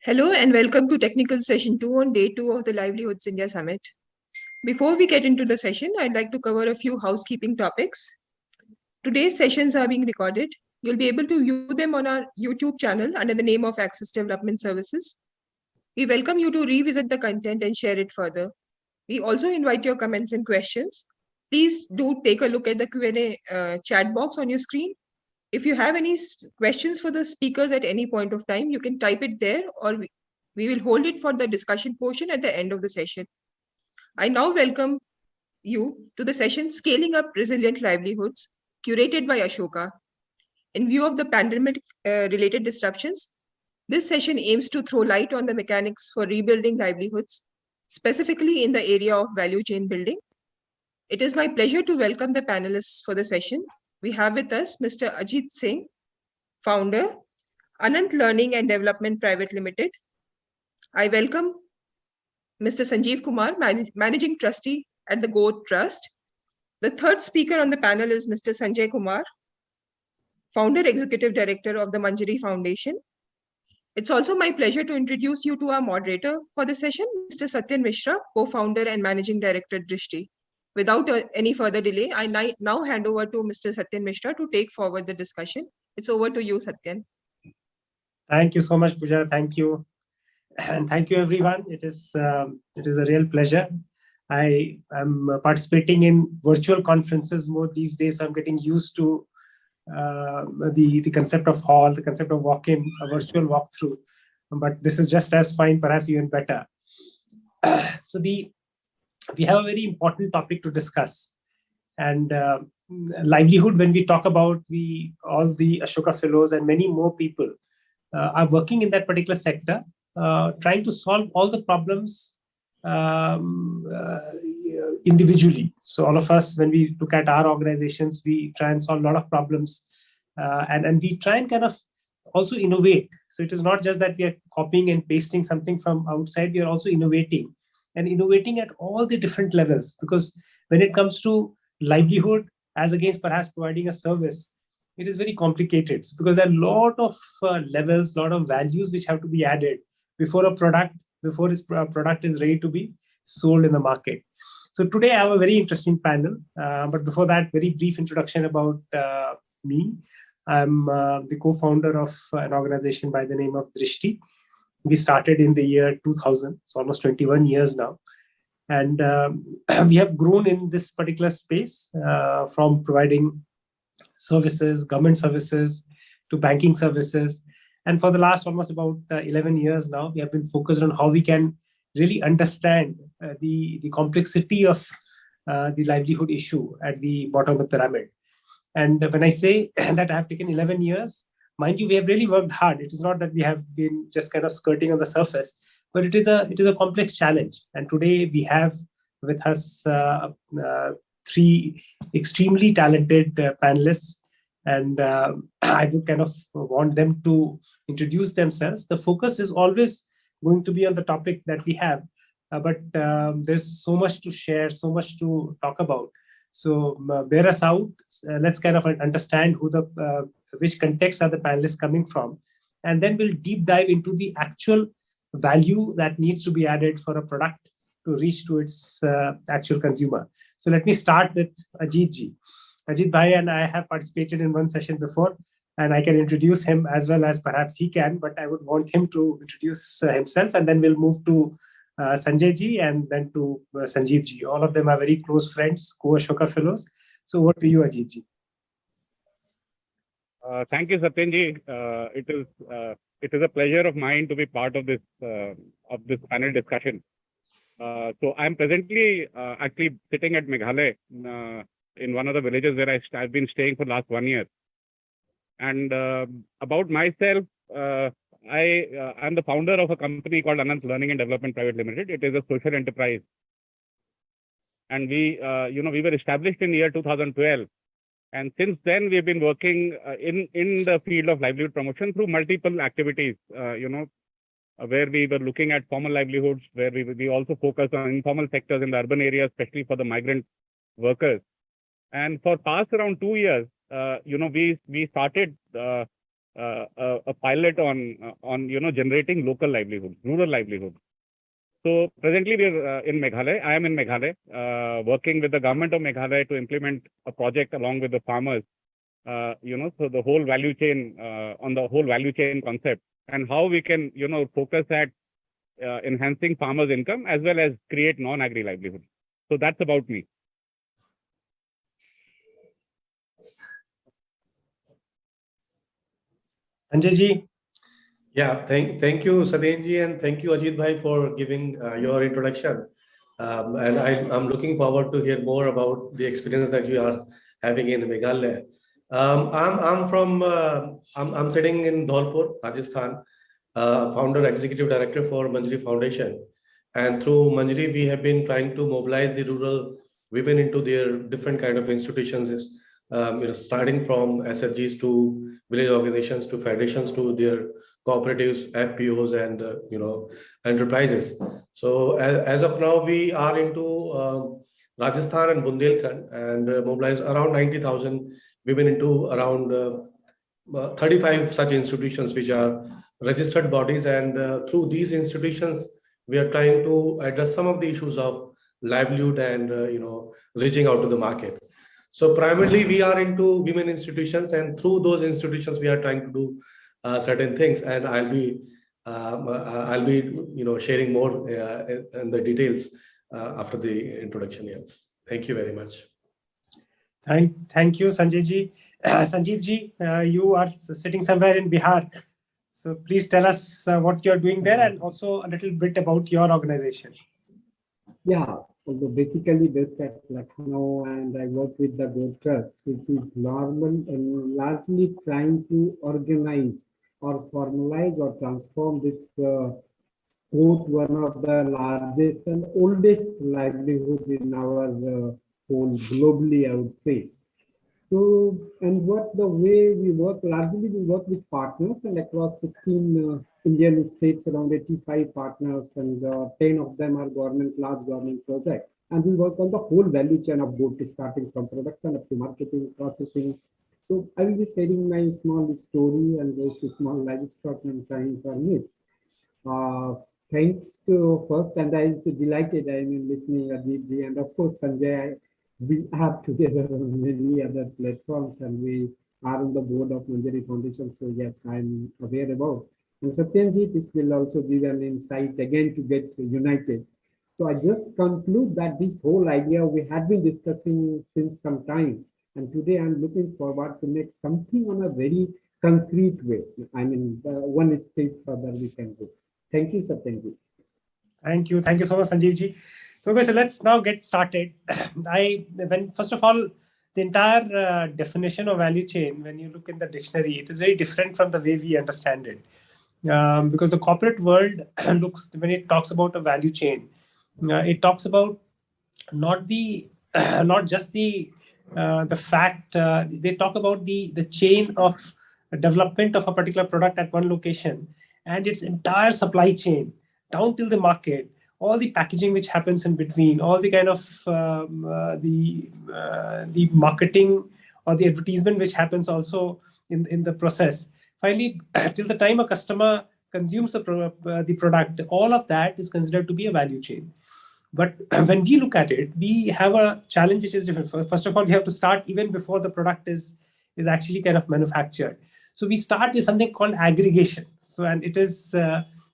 Hello and welcome to Technical Session 2 on Day 2 of the Livelihoods India Summit. Before we get into the session, I'd like to cover a few housekeeping topics. Today's sessions are being recorded. You'll be able to view them on our YouTube channel under the name of Access Development Services. We welcome you to revisit the content and share it further. We also invite your comments and questions. Please do take a look at the Q&A chat box on your screen. If you have any questions for the speakers at any point of time, you can type it there, or we will hold it for the discussion portion at the end of the session. I now welcome you to the session Scaling Up Resilient Livelihoods, curated by Ashoka. In view of the pandemic-related disruptions, this session aims to throw light on the mechanics for rebuilding livelihoods, specifically in the area of value chain building. It is my pleasure to welcome the panelists for the session. We have with us Mr. Ajit Singh, founder, Anant Learning and Development Private Limited. I welcome Mr. Sanjeev Kumar, Managing Trustee at the Goat Trust. The third speaker on the panel is Mr. Sanjay Kumar, Founder Executive Director of the Manjari Foundation. It's also my pleasure to introduce you to our moderator for the session, Mr. Satyan Mishra, Co-Founder and Managing Director, Drishti. Without any further delay, I now hand over to Mr. Satyan Mishra to take forward the discussion. It's over to you, Satyan. Thank you so much, Pooja. Thank you. And thank you, everyone. It is a real pleasure. I am participating in virtual conferences more these days, so I'm getting used to the concept of hall, the concept of walk-in, a virtual walkthrough. But this is just as fine, perhaps even better. So we have a very important topic to discuss. And livelihood, when we talk about all the Ashoka Fellows and many more people are working in that particular sector, trying to solve all the problems individually. So all of us, when we look at our organizations, we try and solve a lot of problems, and we try and kind of also innovate. So it is not just that we are copying and pasting something from outside, we are also innovating at all the different levels, because when it comes to livelihood as against perhaps providing a service, it is very complicated, because there are a lot of levels, a lot of values which have to be added before this product is ready to be sold in the market. So today I have a very interesting panel, but before that, very brief introduction about me. I'm the co-founder of an organization by the name of Drishti. We started in the year 2000, so almost 21 years now. And we have grown in this particular space from providing services, government services, to banking services. And for the last almost about 11 years now, we have been focused on how we can really understand the complexity of the livelihood issue at the bottom of the pyramid. And when I say that I have taken 11 years, mind you, we have really worked hard. It is not that we have been just kind of skirting on the surface, but it is a complex challenge. And today we have with us three extremely talented panelists. And I would kind of want them to introduce themselves. The focus is always going to be on the topic that we have, but there's so much to share, so much to talk about. So bear us out. Let's kind of understand which context are the panelists coming from, and then we'll deep dive into the actual value that needs to be added for a product to reach to its actual consumer. So let me start with Ajit ji. Ajit Bhai and I have participated in one session before, and I can introduce him as well as perhaps he can, but I would want him to introduce himself, and then we'll move to Sanjay ji and then to Sanjeev ji. All of them are very close friends, co-Ashoka Fellows. So over to you, Ajit ji. Thank you, Satyan ji. It is a pleasure of mine to be part of this panel discussion. So I'm presently actually sitting at Meghalaya in one of the villages where I've been staying for the last 1 year. And about myself, I'm the founder of a company called Anant Learning and Development Private Limited. It is a social enterprise. And we were established in the year 2012. And since then, we've been working in the field of livelihood promotion through multiple activities, where we were looking at formal livelihoods, where we also focus on informal sectors in the urban areas, especially for the migrant workers. And for past around 2 years, we started a pilot on generating local livelihood, rural livelihood. So presently we're in Meghalaya. I am in Meghalaya, working with the government of Meghalaya to implement a project along with the farmers. So the whole value chain, on the whole value chain concept, and how we can focus at enhancing farmers' income as well as create non-agri livelihood. So that's about me. Sanjay ji. Yeah, thank you, Satyenji, and thank you, Ajit Bhai, for giving your introduction. And I'm looking forward to hear more about the experience that you are having in Meghalaya. I'm sitting in Dholpur, Rajasthan, founder executive director for Manjri Foundation, and through Manjri we have been trying to mobilize the rural women into their different kind of institutions, starting from SFGs to village organizations to federations to their cooperatives, FPOs, and enterprises. So as of now, we are into Rajasthan and Bundelkhand and mobilize around 90,000 women into around 35 such institutions, which are registered bodies. And through these institutions, we are trying to address some of the issues of livelihood and reaching out to the market. So primarily, we are into women institutions, and through those institutions, we are trying to do certain things. And I'll be sharing more in the details after the introduction. Yes, thank you very much. Thank you, Sanjay ji. Sanjeev ji, you are sitting somewhere in Bihar. So please tell us what you're doing there and also a little bit about your organization. Yeah, although basically based at Lucknow, and I work with the Gold Trust, which is normal and largely trying to organize or formalize or transform this one of the largest and oldest livelihood in our whole globally, I would say. So, and what the way we work, largely we work with partners, and across 16 Indian states, around 85 partners, and 10 of them are large government projects. And we work on the whole value chain of both, starting from production up to marketing, processing. So I will be sharing my small story and this small livestock and trying permits. Thanks to first, and I'm delighted I am listening Ajit ji, and of course Sanjay. We have together many other platforms, and we are on the board of Manjri Foundation. So yes, I'm aware about. And Satyenji, this will also give an insight again to get united. So I just conclude that this whole idea we had been discussing since some time, and today I'm looking forward to make something on a very concrete way. I mean, one step further we can go. Thank you, Satyenji. Thank you so much, Sanjeev ji. So let's now get started. First of all, the entire definition of value chain, when you look in the dictionary, it is very different from the way we understand it. Because the corporate world when it talks about a value chain, it talks about not just the fact. They talk about the chain of development of a particular product at one location and its entire supply chain down till the market, all the packaging which happens in between, all the kind of the marketing or the advertisement which happens also in the process. Finally, till the time a customer consumes the product, all of that is considered to be a value chain. But when we look at it, we have a challenge which is different. First of all, we have to start even before the product is actually kind of manufactured. So we start with something called aggregation. So, and it is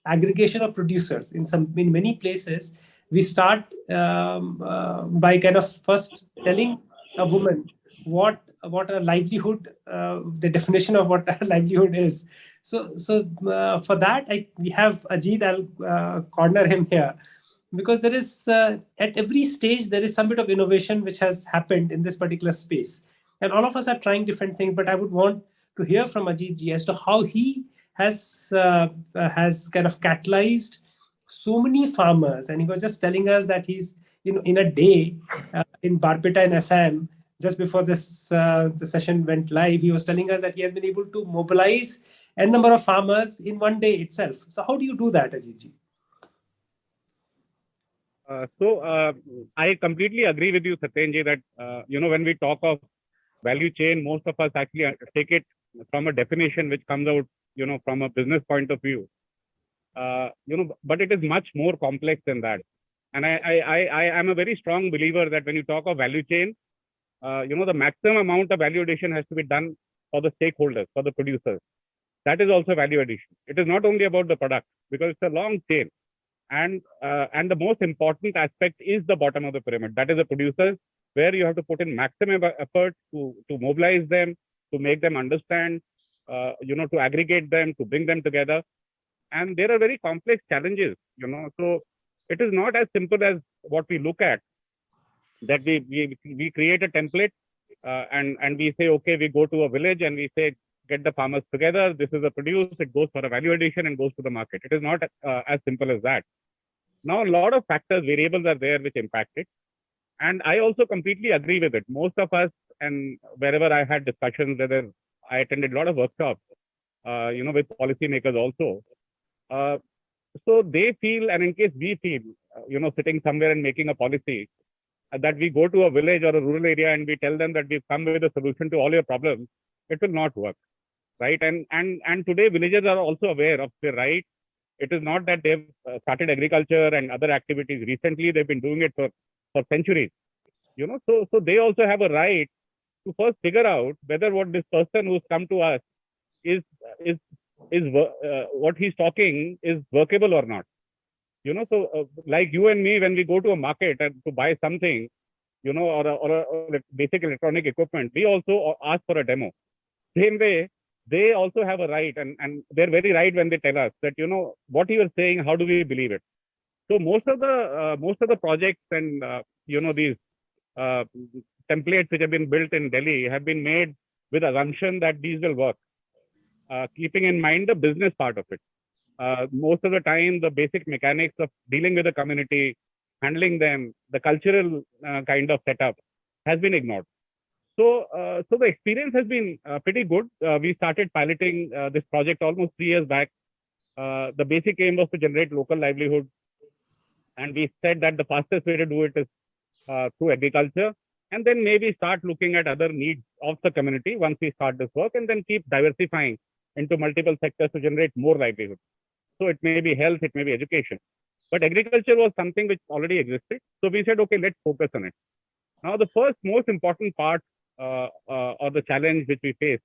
aggregation of producers. In many places, we start by kind of first telling a woman what a livelihood, the definition of what a livelihood is. So for that, we have Ajit. I'll corner him here, because there is at every stage there is some bit of innovation which has happened in this particular space, and all of us are trying different things. But I would want to hear from Ajit ji as to how he has kind of catalyzed so many farmers. And he was just telling us that he's in a day in Barpeta in Assam, just before this the session went live, he was telling us that he has been able to mobilize a number of farmers in one day itself. So how do you do that, Ajit ji? I completely agree with you, Satyenji, that when we talk of value chain, most of us actually take it from a definition which comes out, from a business point of view. But it is much more complex than that. And I am a very strong believer that when you talk of value chain, the maximum amount of value addition has to be done for the stakeholders, for the producers. That is also value addition. It is not only about the product, because it's a long chain. And the most important aspect is the bottom of the pyramid. That is the producers, where you have to put in maximum effort to mobilize them, to make them understand, to aggregate them, to bring them together. And there are very complex challenges, so it is not as simple as what we look at, that we create a template and we say, okay, we go to a village and we say, get the farmers together, this is the produce, it goes for a value addition and goes to the market. It is not as simple as that. Now, a lot of factors, variables are there which impact it. And I also completely agree with it. Most of us, and wherever I had discussions, whether I attended a lot of workshops, with policymakers also. So they feel, and in case we feel, sitting somewhere and making a policy, that we go to a village or a rural area and we tell them that we've come with a solution to all your problems, it will not work, right? And today villagers are also aware of their right. It is not that they've started agriculture and other activities recently. They've been doing it for centuries, so they also have a right to first figure out whether what this person who's come to us is what he's talking is workable or not. So like you and me, when we go to a market and to buy something, or a basic electronic equipment, we also ask for a demo. Same way, they also have a right, and they're very right when they tell us that, what you are saying, how do we believe it? So most of the projects and, these templates which have been built in Delhi have been made with assumption that these will work, keeping in mind the business part of it. Most of the time, the basic mechanics of dealing with the community, handling them, the cultural kind of setup has been ignored. So the experience has been pretty good. We started piloting this project almost 3 years back. The basic aim was to generate local livelihood. And we said that the fastest way to do it is through agriculture, and then maybe start looking at other needs of the community once we start this work, and then keep diversifying into multiple sectors to generate more livelihood. So it may be health, it may be education. But agriculture was something which already existed. So we said, okay, let's focus on it. Now, the first most important part or the challenge which we faced,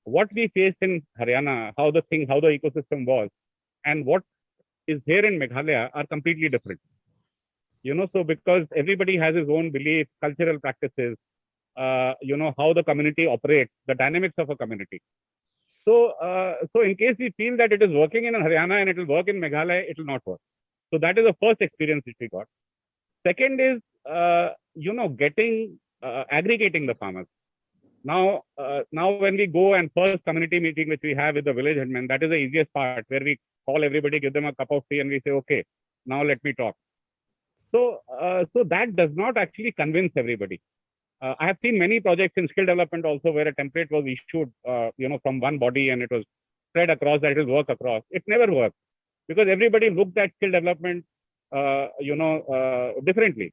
what we faced in Haryana, how the ecosystem was, and what is here in Meghalaya are completely different. So because everybody has his own beliefs, cultural practices, how the community operates, the dynamics of a community. So in case we feel that it is working in Haryana and it will work in Meghalaya, it will not work. So that is the first experience which we got. Second is, aggregating the farmers. Now when we go and first community meeting which we have with the village headman, that is the easiest part, where we call everybody, give them a cup of tea, and we say, okay, now let me talk. So that does not actually convince everybody. I have seen many projects in skill development also where a template was issued, from one body, and it was spread across that it will work across. It never worked, because everybody looked at skill development, differently.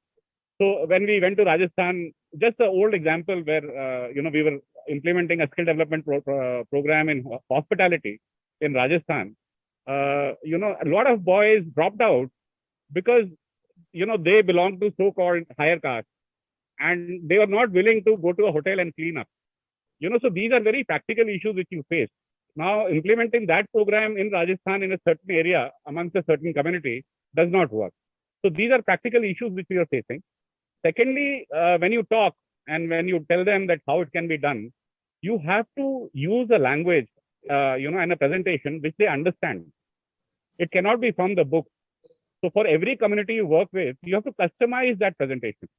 So when we went to Rajasthan, just an old example where, we were implementing a skill development program in hospitality in Rajasthan, a lot of boys dropped out because, they belong to so-called higher caste, and they were not willing to go to a hotel and clean up. So these are very practical issues which you face. Now, implementing that program in Rajasthan in a certain area amongst a certain community does not work. So these are practical issues which we are facing. Secondly, when you talk and when you tell them that how it can be done, you have to use a language, and a presentation which they understand. It cannot be from the book. So for every community you work with, you have to customize that presentation.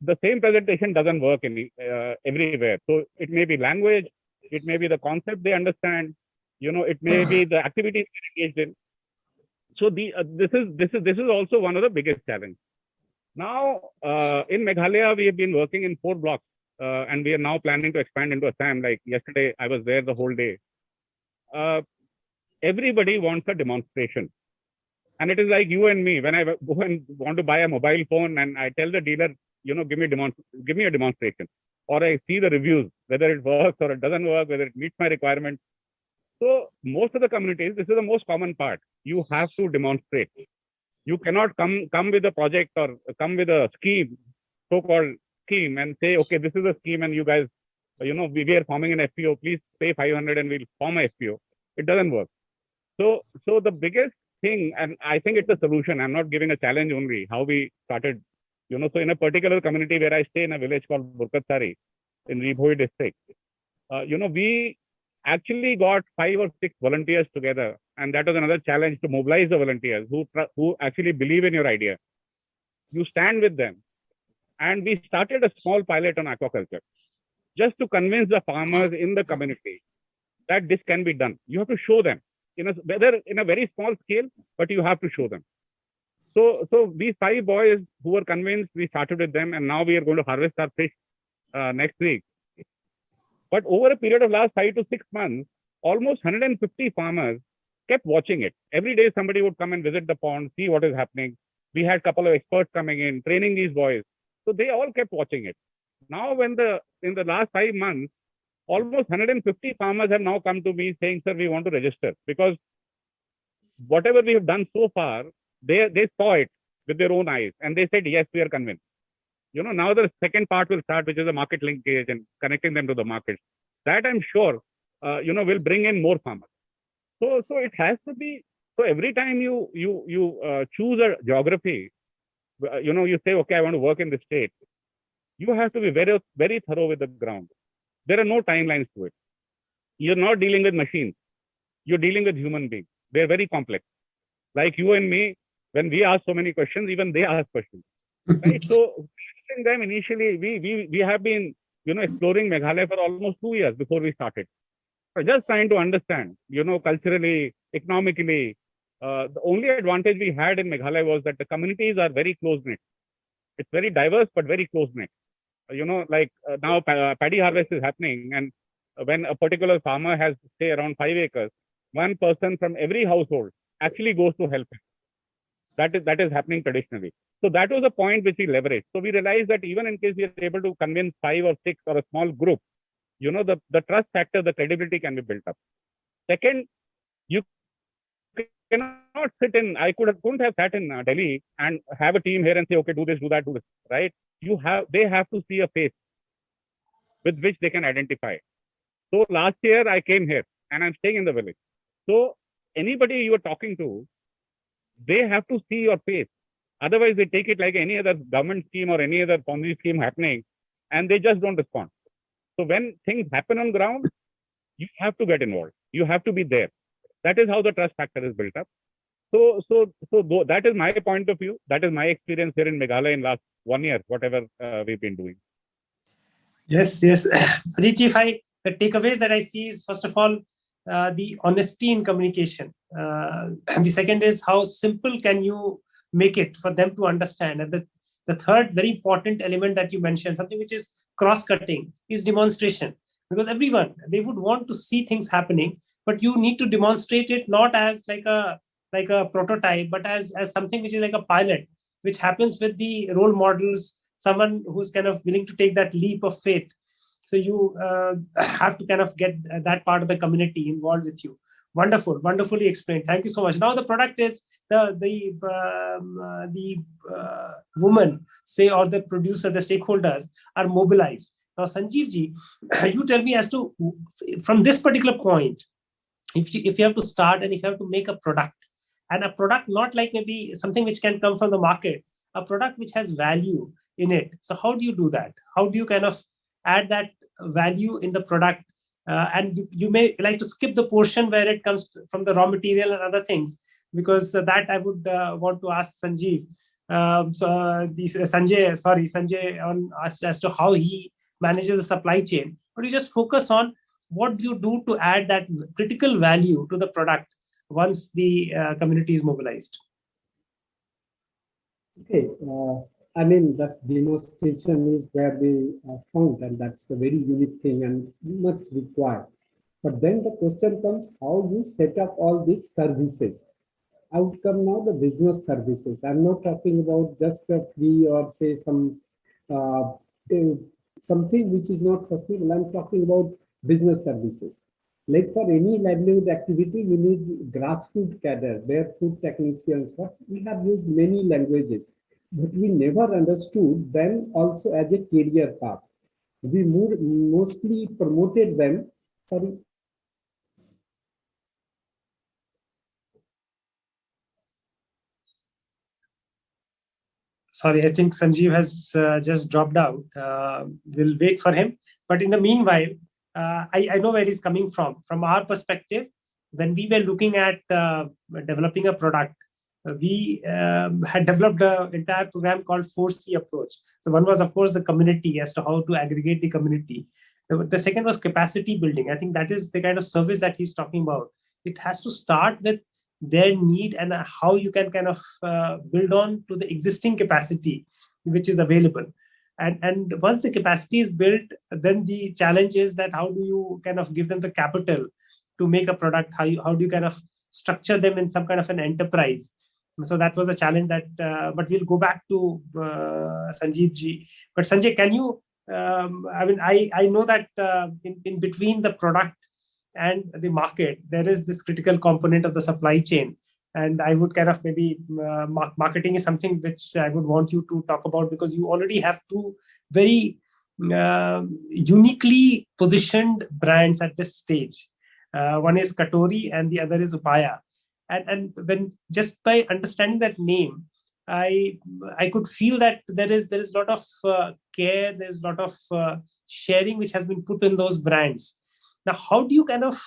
The same presentation doesn't work everywhere. So it may be language, it may be the concept they understand, it may be the activities they're engaged in. So this is also one of the biggest challenges. Now, in Meghalaya, we have been working in 4 blocks, and we are now planning to expand into Assam. Like yesterday, I was there the whole day. Everybody wants a demonstration. And it is like you and me, when I go and want to buy a mobile phone and I tell the dealer, give me a demonstration. or I see the reviews, whether it works or it doesn't work, whether it meets my requirements. So most of the communities, this is the most common part. You have to demonstrate. You cannot come with a project or come with a scheme, so-called scheme, and say, okay, this is a scheme, and you guys, we are forming an FPO. Please pay 500, and we'll form a FPO. It doesn't work. So the biggest thing, and I think it's a solution. I'm not giving a challenge only. How we started, So in a particular community where I stay in a village called Burkatsari in Ribhoi district, we actually got 5 or 6 volunteers together, and that was another challenge, to mobilize the volunteers who actually believe in your idea. You stand with them, and we started a small pilot on aquaculture, just to convince the farmers in the community that this can be done. You have to show them, whether in a very small scale, but you have to show them. So these 5 boys who were convinced, we started with them, and now we are going to harvest our fish next week. But over a period of last 5 to 6 months, almost 150 farmers kept watching it. Every day somebody would come and visit the pond, see what is happening. We had a couple of experts coming in, training these boys. So they all kept watching it. Now in the last 5 months, almost 150 farmers have now come to me saying, sir, we want to register, because whatever we have done so far, they saw it with their own eyes, and they said, yes, we are convinced. Now the second part will start, which is the market linkage and connecting them to the market. That I'm sure, will bring in more farmers. So it has to be. So every time you choose a geography, you say, okay, I want to work in this state. You have to be very, very thorough with the ground. There are no timelines to it. You're not dealing with machines. You're dealing with human beings. They're very complex. Like you and me, when we ask so many questions, even they ask questions. Right? So them initially, we have been, exploring Meghalaya for almost 2 years before we started. So just trying to understand, culturally, economically. The only advantage we had in Meghalaya was that the communities are very close-knit. It's very diverse, but very close-knit. Now paddy harvest is happening, and when a particular farmer has, say, around 5 acres, one person from every household actually goes to help him. That is happening traditionally. So that was a point which we leveraged. So we realized that even in case we are able to convince 5 or 6 or a small group, the trust factor, the credibility can be built up. Second, you cannot sit in, couldn't have sat in Delhi and have a team here and say, okay, do this, do that, do this, right? They have to see a face with which they can identify. So last year I came here and I'm staying in the village. So anybody you are talking to, they have to see your face. Otherwise, they take it like any other government scheme or any other Ponzi scheme happening, and they just don't respond. So when things happen on ground, you have to get involved. You have to be there. That is how the trust factor is built up. So that is my point of view. That is my experience here in Meghalaya in last 1 year, whatever we've been doing. Yes. Ajit, the takeaways that I see is, first of all, the honesty in communication. And the second is, how simple can you make it for them to understand? And the third very important element that you mentioned, something which is cross-cutting, is demonstration. Because everyone, they would want to see things happening, but you need to demonstrate it not as like a prototype, but as something which is like a pilot, which happens with the role models, someone who's kind of willing to take that leap of faith. So you have to kind of get that part of the community involved with you. Wonderfully explained. Thank you so much. Now the product is the woman, say, or the producer, the stakeholders are mobilized. Now, Sanjeev ji, you tell me as to, from this particular point, if you have to start and if you have to make a product, and a product not like maybe something which can come from the market, a product which has value in it. So how do you do that? How do you kind of add that value in the product? And you may like to skip the portion where it comes from the raw material and other things, because that I would want to ask Sanjay on as to how he manages the supply chain. But you just focus on what you do to add that critical value to the product once the community is mobilized. Okay. I mean, that's demonstration is where we found, and that's a very unique thing and much required. But then the question comes, how you set up all these services. Outcome now the business services. I'm not talking about just a free or say some something which is not sustainable. I'm talking about business services. Like for any livelihood activity, we need grassroots cadre, where food technicians. We have used many languages, but we never understood them also as a career path. We mostly promoted them. Sorry. Sorry, I think Sanjeev has just dropped out. We'll wait for him. But in the meanwhile, I know where he's coming from. From our perspective, when we were looking at developing a product, we had developed an entire program called 4C approach. So one was, of course, the community, as to how to aggregate the community. The second was capacity building. I think that is the kind of service that he's talking about. It has to start with their need and how you can kind of build on to the existing capacity which is available. And once the capacity is built, then the challenge is that how do you kind of give them the capital to make a product? How do you kind of structure them in some kind of an enterprise? So that was a challenge that, but we'll go back to Sanjeev ji. But Sanjay, can you, I know that in between the product and the market, there is this critical component of the supply chain. And I would kind of maybe marketing is something which I would want you to talk about, because you already have two very uniquely positioned brands at this stage. One is Katori and the other is Upaya. And when just by understanding that name, I could feel that there is a lot of care, there's a lot of sharing which has been put in those brands. Now, how do you kind of,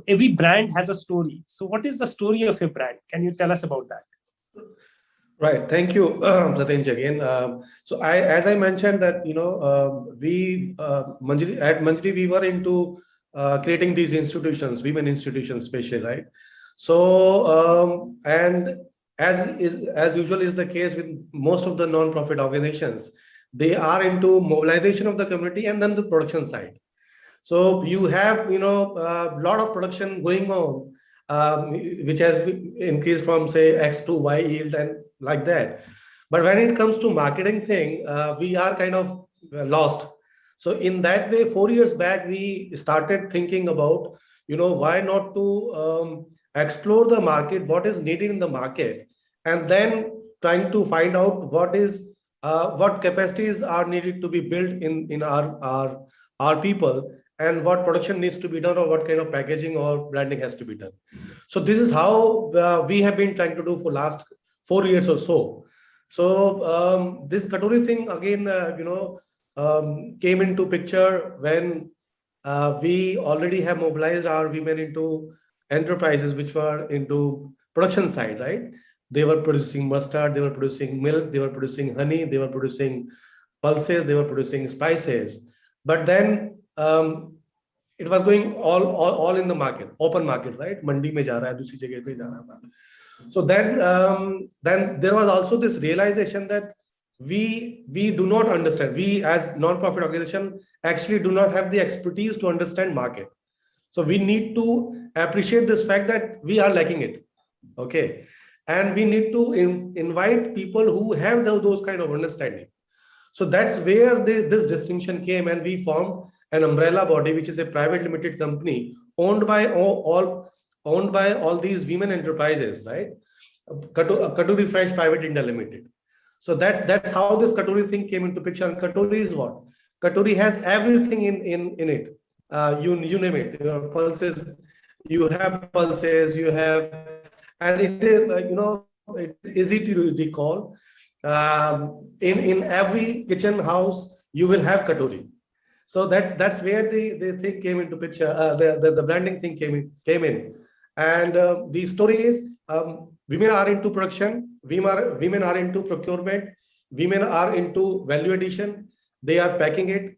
every brand has a story. So what is the story of your brand? Can you tell us about that? Right. Thank you, Satinj, again. So as I mentioned that, at Manjri, we were into creating these institutions, women institutions especially, right? So, and as usual is the case with most of the non-profit organizations, they are into mobilization of the community and then the production side. So you have, a lot of production going on, which has increased from say X to Y yield and like that. But when it comes to marketing thing, we are kind of lost. So in that way, 4 years back, we started thinking about, why not to explore the market, what is needed in the market, and then trying to find out what capacities are needed to be built in our people, and what production needs to be done, or what kind of packaging or branding has to be done. So this is how we have been trying to do for last 4 years or so. So this Katori thing again, came into picture when we already have mobilized our women into enterprises which were into production side, right? They were producing mustard, they were producing milk, they were producing honey, they were producing pulses, they were producing spices. But then it was going all in the market, open market, right? Mandi mein ja raha hai, dusri jagah pe ja raha tha. So then there was also this realization that we do not understand. We as non-profit organization actually do not have the expertise to understand market. So we need to appreciate this fact that we are lacking it. Okay. And we need to invite people who have those kind of understanding. So that's where this distinction came, and we formed an umbrella body, which is a private limited company owned by all these women enterprises, right? Katori Fresh Private India Limited. So that's how this Katori thing came into picture. And Katori is what? Katori has everything in it. You name it. Pulses. You have pulses. You have, and it is it's easy to recall. In every kitchen house you will have Katori. So that's where the thing came into picture. The branding thing came in, and the story is women are into production, women are into procurement, women are into value addition. They are packing it,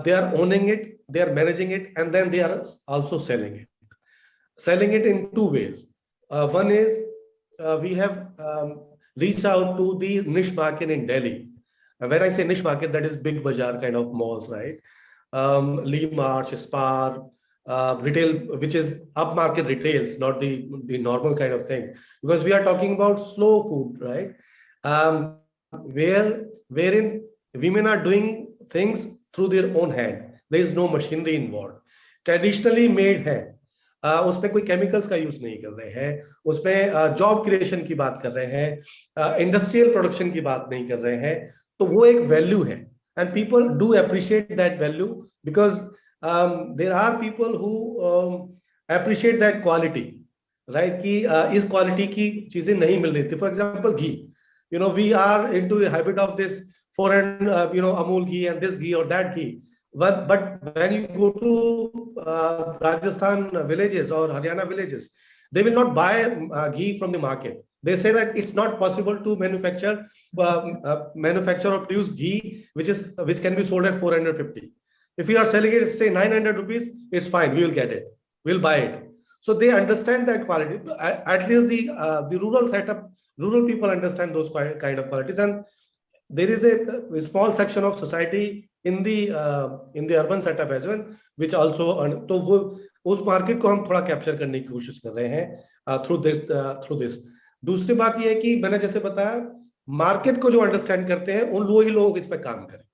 they are owning it, they are managing it, and then they are also selling it. Selling it in two ways. One is we have reached out to the niche market in Delhi. When I say niche market, that is big bazaar kind of malls, right? Lee March, Spar, retail, which is upmarket retails, not the normal kind of thing. Because we are talking about slow food, right? Wherein women are doing things through their own hand. There is no machinery involved. Traditionally made है, उसमें कोई chemicals का use नहीं कर रहे हैं, उसमें job creation की बात कर रहे हैं, इंडस्ट्रियल प्रोडक्शन की बात नहीं कर रहे हैं, तो वो एक वैल्यू है and people do appreciate that value because there are people who appreciate that quality, right, कि इस क्वालिटी की चीजें नहीं मिल रही थी. For example ghee, you know, we are into the habit of this foreign, Amul ghee and this ghee or that ghee. But when you go to Rajasthan villages or Haryana villages, they will not buy ghee from the market. They say that it's not possible to manufacture or produce ghee which can be sold at 450. If you are selling it, say 900 rupees, it's fine. We will get it. We'll buy it. So they understand that quality. At least the rural setup, rural people understand those kind of qualities, and there is a small section of society in the urban setup as well, which also तो वो उस market को हम थोड़ा capture करने की कोशिश कर रहे हैं थ्रू दिस. दूसरी बात ये है कि मैंने जैसे बताया, मार्केट को जो अंडरस्टैंड करते हैं उन वो ही लोग इस पर काम करें.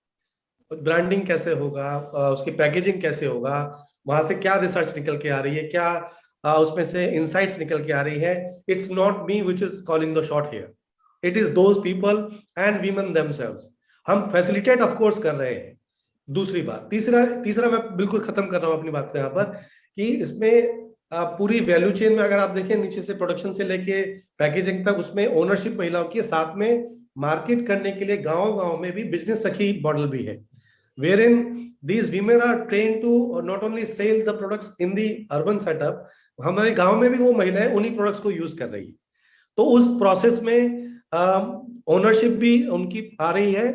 ब्रांडिंग कैसे होगा, उसकी पैकेजिंग कैसे होगा, वहां से क्या रिसर्च निकल के आ रही है, क्या उसमें से इंसाइट्स निकल के आ रही है. It's not me which is calling the shot here, it is those people and women themselves. हम फैसिलिटेट ऑफ कोर्स कर रहे हैं. दूसरी बात, तीसरा मैं बिल्कुल खत्म कर रहा हूं अपनी बात को यहाँ पर, कि इसमें पूरी वैल्यू चेन में अगर आप देखें, नीचे से प्रोडक्शन से लेके पैकेजिंग तक, उसमें ओनरशिप महिलाओं की है. साथ में मार्केट करने के लिए गांव में भी बिजनेस सखी मॉडल भी है, wherein these women are trained to not only sell the products in the urban setup, हमारे गांव में भी वो महिलाएं उन्हीं प्रोडक्ट्स को यूज कर रही है. तो उस प्रोसेस में ओनरशिप भी उनकी आ रही है,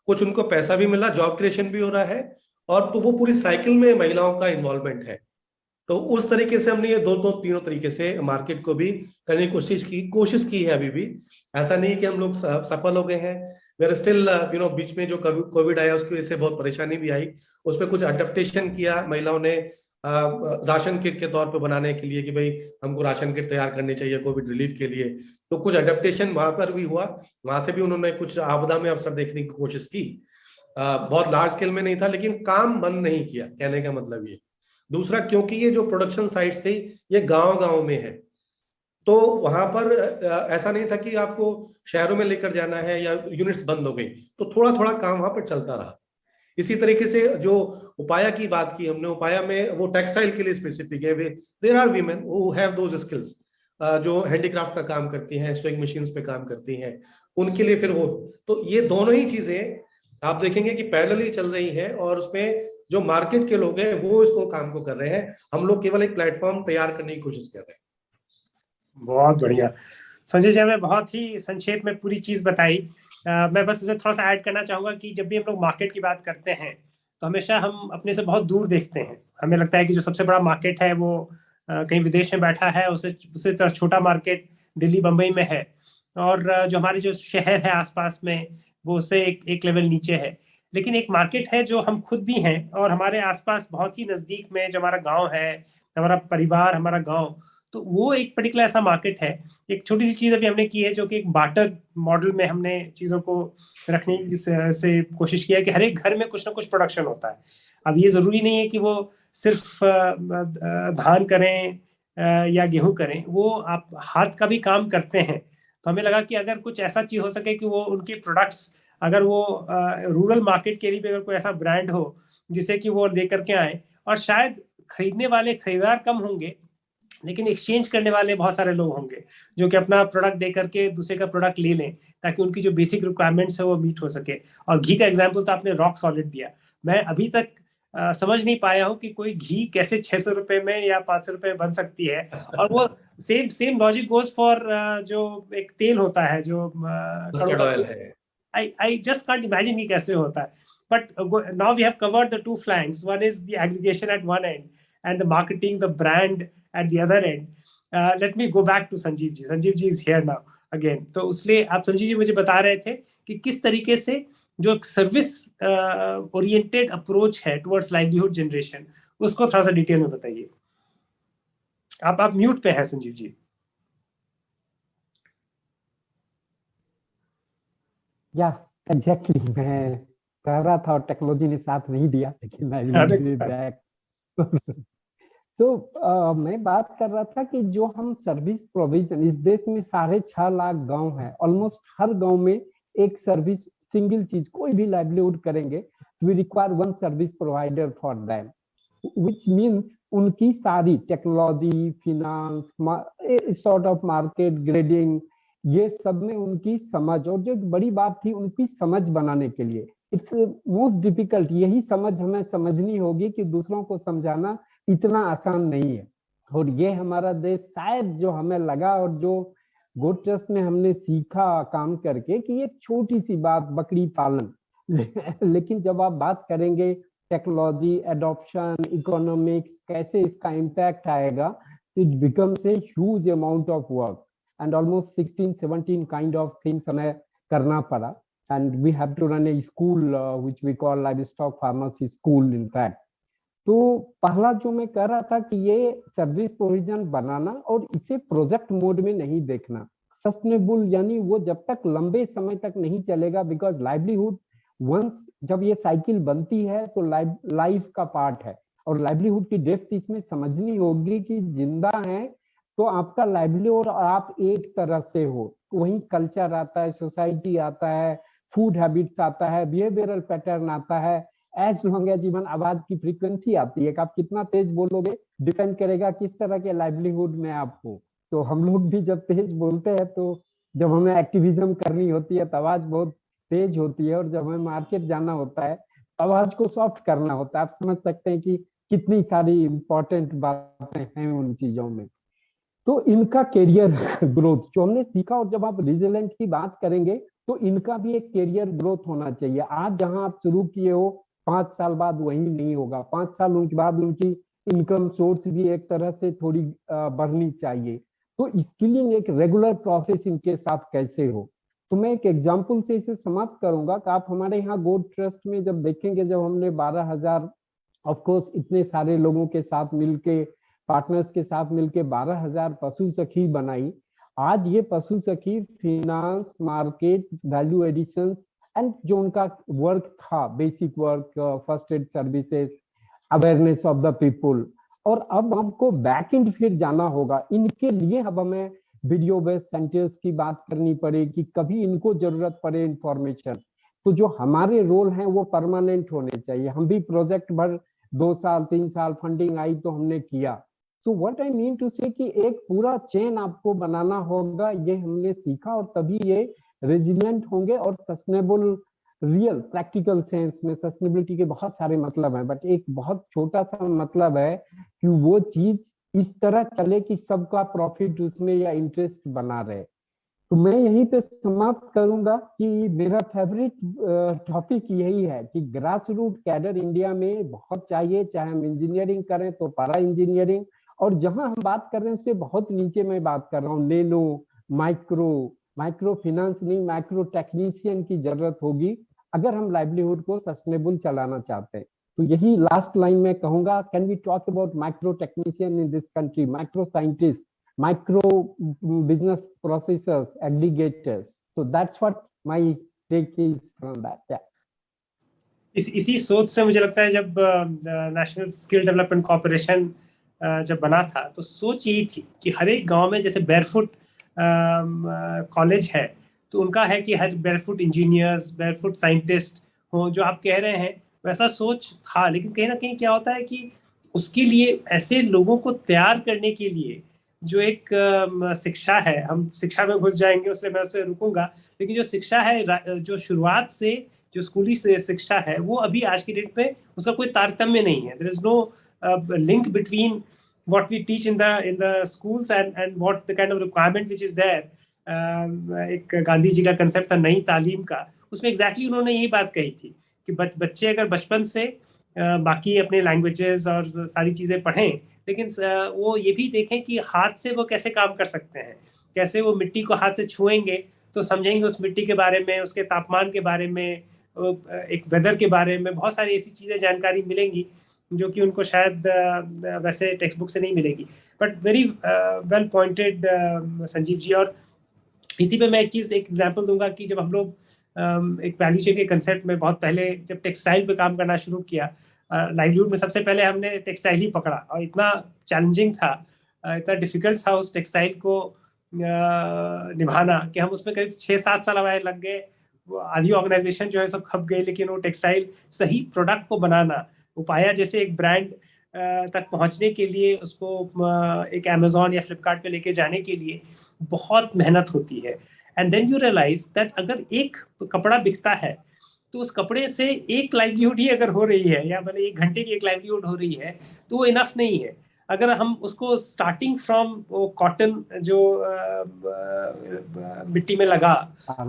कुछ उनको पैसा भी मिला, जॉब क्रिएशन भी हो रहा है, और तो वो पूरी साइकिल में महिलाओं का इन्वॉल्वमेंट है. तो उस तरीके से हमने ये तीनों तरीके से मार्केट को भी करने की कोशिश की है. अभी भी ऐसा नहीं कि हम लोग सफल हो गए हैं. वेर स्टिल बीच में जो कोविड आया उसकी वजह से बहुत परेशानी भी आई, उस पर कुछ अडेप्टेशन किया महिलाओं ने राशन किट के तौर पे बनाने के लिए, कि भाई हमको राशन किट तैयार करनी चाहिए कोविड रिलीफ के लिए. तो कुछ अडेप्टेशन वहां पर भी हुआ, वहां से भी उन्होंने कुछ आपदा में अवसर देखने की कोशिश की. बहुत लार्ज स्केल में नहीं था, लेकिन काम बंद नहीं किया, कहने का मतलब ये. दूसरा, क्योंकि ये जो प्रोडक्शन साइट्स थी ये गांव में है, तो वहां पर ऐसा नहीं था कि आपको शहरों में लेकर जाना है या यूनिट्स बंद हो गई, तो थोड़ा थोड़ा काम वहां पर चलता रहा. इसी तरीके से जो उपाया की बात की हमने, उपाया में वो टेक्सटाइल के लिए स्पेसिफिक है. There are women who have those skills, जो हैंडीक्राफ्ट का काम करती हैं, स्विंग मशीन्स पे काम करती हैं, उनके लिए फिर वो. तो ये दोनों ही चीजें आप देखेंगे कि पैरेलली चल रही है, और उसमें जो मार्केट के लोग हैं वो इसको काम को कर रहे हैं. हम लोग केवल एक प्लेटफॉर्म तैयार करने की कोशिश कर रहे हैं. बहुत बढ़िया संजय जी, हमें बहुत ही संक्षेप में पूरी चीज बताई. मैं बस उसमें थोड़ा सा ऐड करना चाहूंगा कि जब भी हम लोग मार्केट की बात करते हैं तो हमेशा हम अपने से बहुत दूर देखते हैं. हमें लगता है कि जो सबसे बड़ा मार्केट है वो कहीं विदेश में बैठा है, उससे छोटा मार्केट दिल्ली बम्बई में है, और जो हमारे जो शहर है आसपास में वो उससे एक लेवल नीचे है. लेकिन एक मार्केट है जो हम खुद भी हैं, और हमारे आसपास बहुत ही नजदीक में जो हमारा गाँव है, हमारा परिवार, हमारा गाँव, तो वो एक पर्टिकुलर ऐसा मार्केट है. एक छोटी सी चीज अभी हमने की है, जो कि एक बार्टर मॉडल में हमने चीजों को रखने की से कोशिश किया कि हर एक घर में कुछ ना कुछ प्रोडक्शन होता है. अब ये जरूरी नहीं है कि वो सिर्फ धान करें या गेहूं करें, वो आप हाथ का भी काम करते हैं. तो हमें लगा कि अगर कुछ ऐसा चीज हो सके कि वो उनके प्रोडक्ट्स, अगर वो रूरल मार्केट के लिए भी अगर कोई ऐसा ब्रांड हो जिसे कि वो लेकर के आए, और शायद खरीदने वाले खरीदार कम होंगे लेकिन एक्सचेंज करने वाले बहुत सारे लोग होंगे जो कि अपना प्रोडक्ट दे करके दूसरे का प्रोडक्ट ले लें, ताकि उनकी जो बेसिक रिक्वायरमेंट्स है वो मीट हो सके. और घी का एग्जांपल तो आपने रॉक सॉलिड दिया. मैं अभी तक समझ नहीं पाया हूँ कि कोई घी कैसे 600 रुपए में या 500 रुपए में बन सकती है. और वो सेम लॉजिक गोज फॉर जो एक तेल होता है जो मस्टर्ड ऑयल है. I just can't imagine कि कैसे होता है. But now we have covered the two flanks. One is the aggregation at one end and the marketing, the brand at the other end. Let me go back to Sanjeev ji. Sanjeev ji is here now again. तो उसलिए आप संजीव जी मुझे बता रहे थे कि किस तरीके से जो सर्विस ओरिएंटेड अप्रोच है टुवर्ड्स लाइवलीहुड जनरेशन, उसको थोड़ा सा डिटेल में बताइए. आप म्यूट पे हैं संजीव जी. या एग्जैक्टली मैं कह रहा था और टेक्नोलॉजी ने साथ नहीं दिया, लेकिन आई अरे, विल बी बैक। तो मैं बात कर रहा था कि जो हम सर्विस प्रोविजन, इस देश में 6.5 लाख गांव है, ऑलमोस्ट हर गांव में एक सर्विस, सिंगल चीज कोई भी लाइवलीहुड करेंगे, we require one service provider for them, which means उनकी सारी technology, finance, sort of market grading, ये सब में उनकी समझ, और जो एक बड़ी बात थी उनकी समझ बनाने के लिए, इट्स मोस्ट डिफिकल्ट, यही समझ हमें समझनी होगी कि दूसरों को समझाना इतना आसान नहीं है। और ये हमारा देश शायद, जो हमें लगा और जो गोट ट्रस्ट में हमने सीखा काम करके, कि ये छोटी सी बात बकरी पालन लेकिन जब आप बात करेंगे टेक्नोलॉजी एडॉप्शन, इकोनॉमिक्स, कैसे इसका इम्पैक्ट आएगा, it becomes a huge amount of work and almost 16-17 kind of things हमें करना पड़ा, and we have to run a school which we call livestock pharmacy school in fact. तो पहला जो मैं कह रहा था कि ये सर्विस प्रोविजन बनाना और इसे प्रोजेक्ट मोड में नहीं देखना, सस्टेनेबल, यानी वो जब तक लंबे समय तक नहीं चलेगा, बिकॉज लाइवलीहुड वंस जब ये साइकिल बनती है तो लाइफ का पार्ट है, और लाइवलीहुड की डेप्थ इसमें समझनी होगी कि जिंदा है तो आपका लाइवलीहुड और आप एक तरह से हो, वहीं कल्चर आता है, सोसाइटी आता है, फूड हैबिट्स आता है, बिहेवियरल पैटर्न आता है, एज लॉन्ग एज इवन आवाज की फ्रीक्वेंसी आती है कि आप कितना तेज बोलोगे डिपेंड करेगा किस तरह के लाइवलीहुड में आप हो। तो हम लोग भी जब तेज बोलते हैं तो जब हमें एक्टिविज्म करनी होती है तो आवाज बहुत तेज होती है, और जब हमें मार्केट जाना होता है आवाज को सॉफ्ट करना होता है। आप समझ सकते हैं कि कितनी सारी इंपॉर्टेंट बातें हैं उन चीजों में। तो इनका कैरियर ग्रोथ जो हमने सीखा, और जब आप रिजिलेंट की बात करेंगे तो इनका भी एक कैरियर ग्रोथ होना चाहिए। आज जहां आप शुरू किए हो 5 साल बाद वही नहीं होगा, 5 साल उनके बाद उनकी इनकम सोर्स भी एक तरह से थोड़ी बढ़नी चाहिए। तो स्किलिंग एक रेगुलर प्रोसेस इनके साथ कैसे हो, तो मैं एक एग्जांपल से इसे समाप्त करूंगा कि आप हमारे यहाँ गोट ट्रस्ट में जब देखेंगे, जब हमने 12,000 ऑफ कोर्स इतने सारे लोगों के साथ मिलके, पार्टनर्स के साथ मिलके 12,000 पशु सखी बनाई। आज ये पशु सखी finance, market, value addition and जो उनका वर्क था, basic work, first aid services, awareness of the people, और अब हमको बैक एंड फिर जाना होगा। इनके लिए अब हमें वीडियो बेस्ड सेंटर्स की बात करनी पड़ेगी, कभी इनको जरूरत पड़े इंफॉर्मेशन, तो जो हमारे रोल हैं वो परमानेंट होने चाहिए। हम भी प्रोजेक्ट भर 2 साल 3 साल फंडिंग आई तो हमने किया। So what I mean to say कि एक पूरा चेन आपको बनाना होगा, ये हमने सीखा, और तभी ये रेजिलिएंट होंगे और सस्टेनेबल, रियल प्रैक्टिकल सेंस में। सस्टेनेबिलिटी के बहुत सारे मतलब हैं, बट एक बहुत छोटा सा मतलब है कि वो चीज इस तरह चले कि सबका प्रॉफिट उसमें या इंटरेस्ट बना रहे। तो मैं यहीं पे समाप्त करूंगा कि मेरा फेवरेट टॉपिक यही है कि ग्रास रूट कैडर इंडिया में बहुत चाहिए, चाहे हम इंजीनियरिंग करें तो पैरा इंजीनियरिंग, और जहां हम बात कर रहे हैं उससे बहुत नीचे मैं बात कर रहा हूँ, नैनो, माइक्रो फाइनेंस नहीं, माइक्रो टेक्नीशियन की जरूरत होगी अगर हम लाइवलीहुड को सस्टेनेबल चलाना चाहते हैं। तो यही लास्ट लाइन में कहूंगा, can we talk about micro technician in this country, micro scientist, micro business processors, aggregators. So that's what my take is from that. Yeah. इसी सोच से मुझे लगता है जब नेशनल स्किल डेवलपमेंट कॉर्पोरेशन जब बना था तो सोच यही थी कि हर एक गांव में जैसे बेयरफुट कॉलेज है तो उनका है कि हर बेयरफुट इंजीनियर्स, बेयरफुट साइंटिस्ट हो, जो आप कह रहे हैं वैसा सोच था। लेकिन कहीं ना कहीं क्या होता है कि उसके लिए ऐसे लोगों को तैयार करने के लिए जो एक शिक्षा है, हम शिक्षा में घुस जाएंगे उससे मैं उससे रुकूंगा, लेकिन जो शिक्षा है, जो शुरुआत से जो स्कूली शिक्षा है, वो अभी आज की डेट में उसका कोई तारतम्य नहीं है। There is no link between what we teach in the schools and what the kind of requirement which is there. एक गांधी जी का कंसेप्ट था नई तालीम का, उसमें एग्जैक्टली उन्होंने यही बात कही थी कि बच्चे अगर बचपन से बाकी अपने लैंग्वेजेस और सारी चीजें पढ़ें, लेकिन वो ये भी देखें कि हाथ से वो कैसे काम कर सकते हैं, कैसे वो मिट्टी को हाथ से छुएंगे तो समझेंगे उस मिट्टी के बारे में, उसके तापमान के बारे में, एक वेदर के बारे में, बहुत सारी ऐसी चीजें जानकारी मिलेंगी जो कि उनको शायद वैसे टेक्स्ट बुक से नहीं मिलेगी। But very well pointed Sanjeev ji. और इसी पे मैं एक एग्जांपल दूंगा कि जब हम लोग एक वैल्यू चेन के कंसेप्ट में बहुत पहले जब टेक्सटाइल पे काम करना शुरू किया, लाइवलीहुड में सबसे पहले हमने टेक्सटाइल ही पकड़ा, और इतना चैलेंजिंग था, इतना डिफिकल्ट था उस टेक्सटाइल को निभाना कि हम उसमें करीब 6-7 साल हमारे लग गए। आधी ऑर्गेनाइजेशन जो है सब खप गई, लेकिन वो टेक्सटाइल सही प्रोडक्ट को बनाना, उपाया जैसे एक ब्रांड तक पहुंचने के लिए उसको एक अमेजोन या फ्लिपकार्ट पे लेके जाने के लिए बहुत मेहनत होती है। And then you realise that अगर एक कपड़ा बिकता है तो उस कपड़े से एक लाइवलीहुड ही अगर हो रही है, या भले 1 घंटे की एक लाइवलीहुड हो रही है, तो वो इनफ नहीं है। अगर हम उसको स्टार्टिंग फ्रॉम वो कॉटन जो मिट्टी में लगा,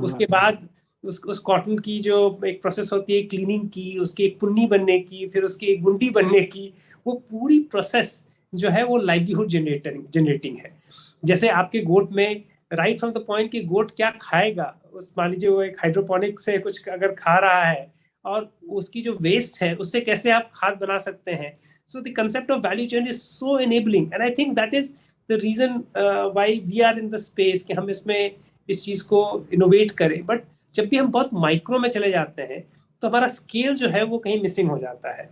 उसके बाद उस कॉटन की जो एक प्रोसेस होती है क्लीनिंग की, उसकी एक पुन्नी बनने की, फिर उसकी एक गुंडी बनने की, वो पूरी प्रोसेस जो है वो लाइवलीहुड जनरेटिंग है। जैसे आपके गोट में राइट फ्रॉम द पॉइंट कि गोट क्या खाएगा, उस मान लीजिए वो एक हाइड्रोपोनिक से कुछ अगर खा रहा है, और उसकी जो वेस्ट है उससे कैसे आप खाद बना सकते हैं। So the concept of value chain is so enabling, and I think that is the reason why we are in the space कि हम इसमें इस चीज को इनोवेट करें। बट जब भी हम बहुत माइक्रो में चले जाते हैं तो हमारा स्केल जो है वो कहीं मिसिंग हो जाता है।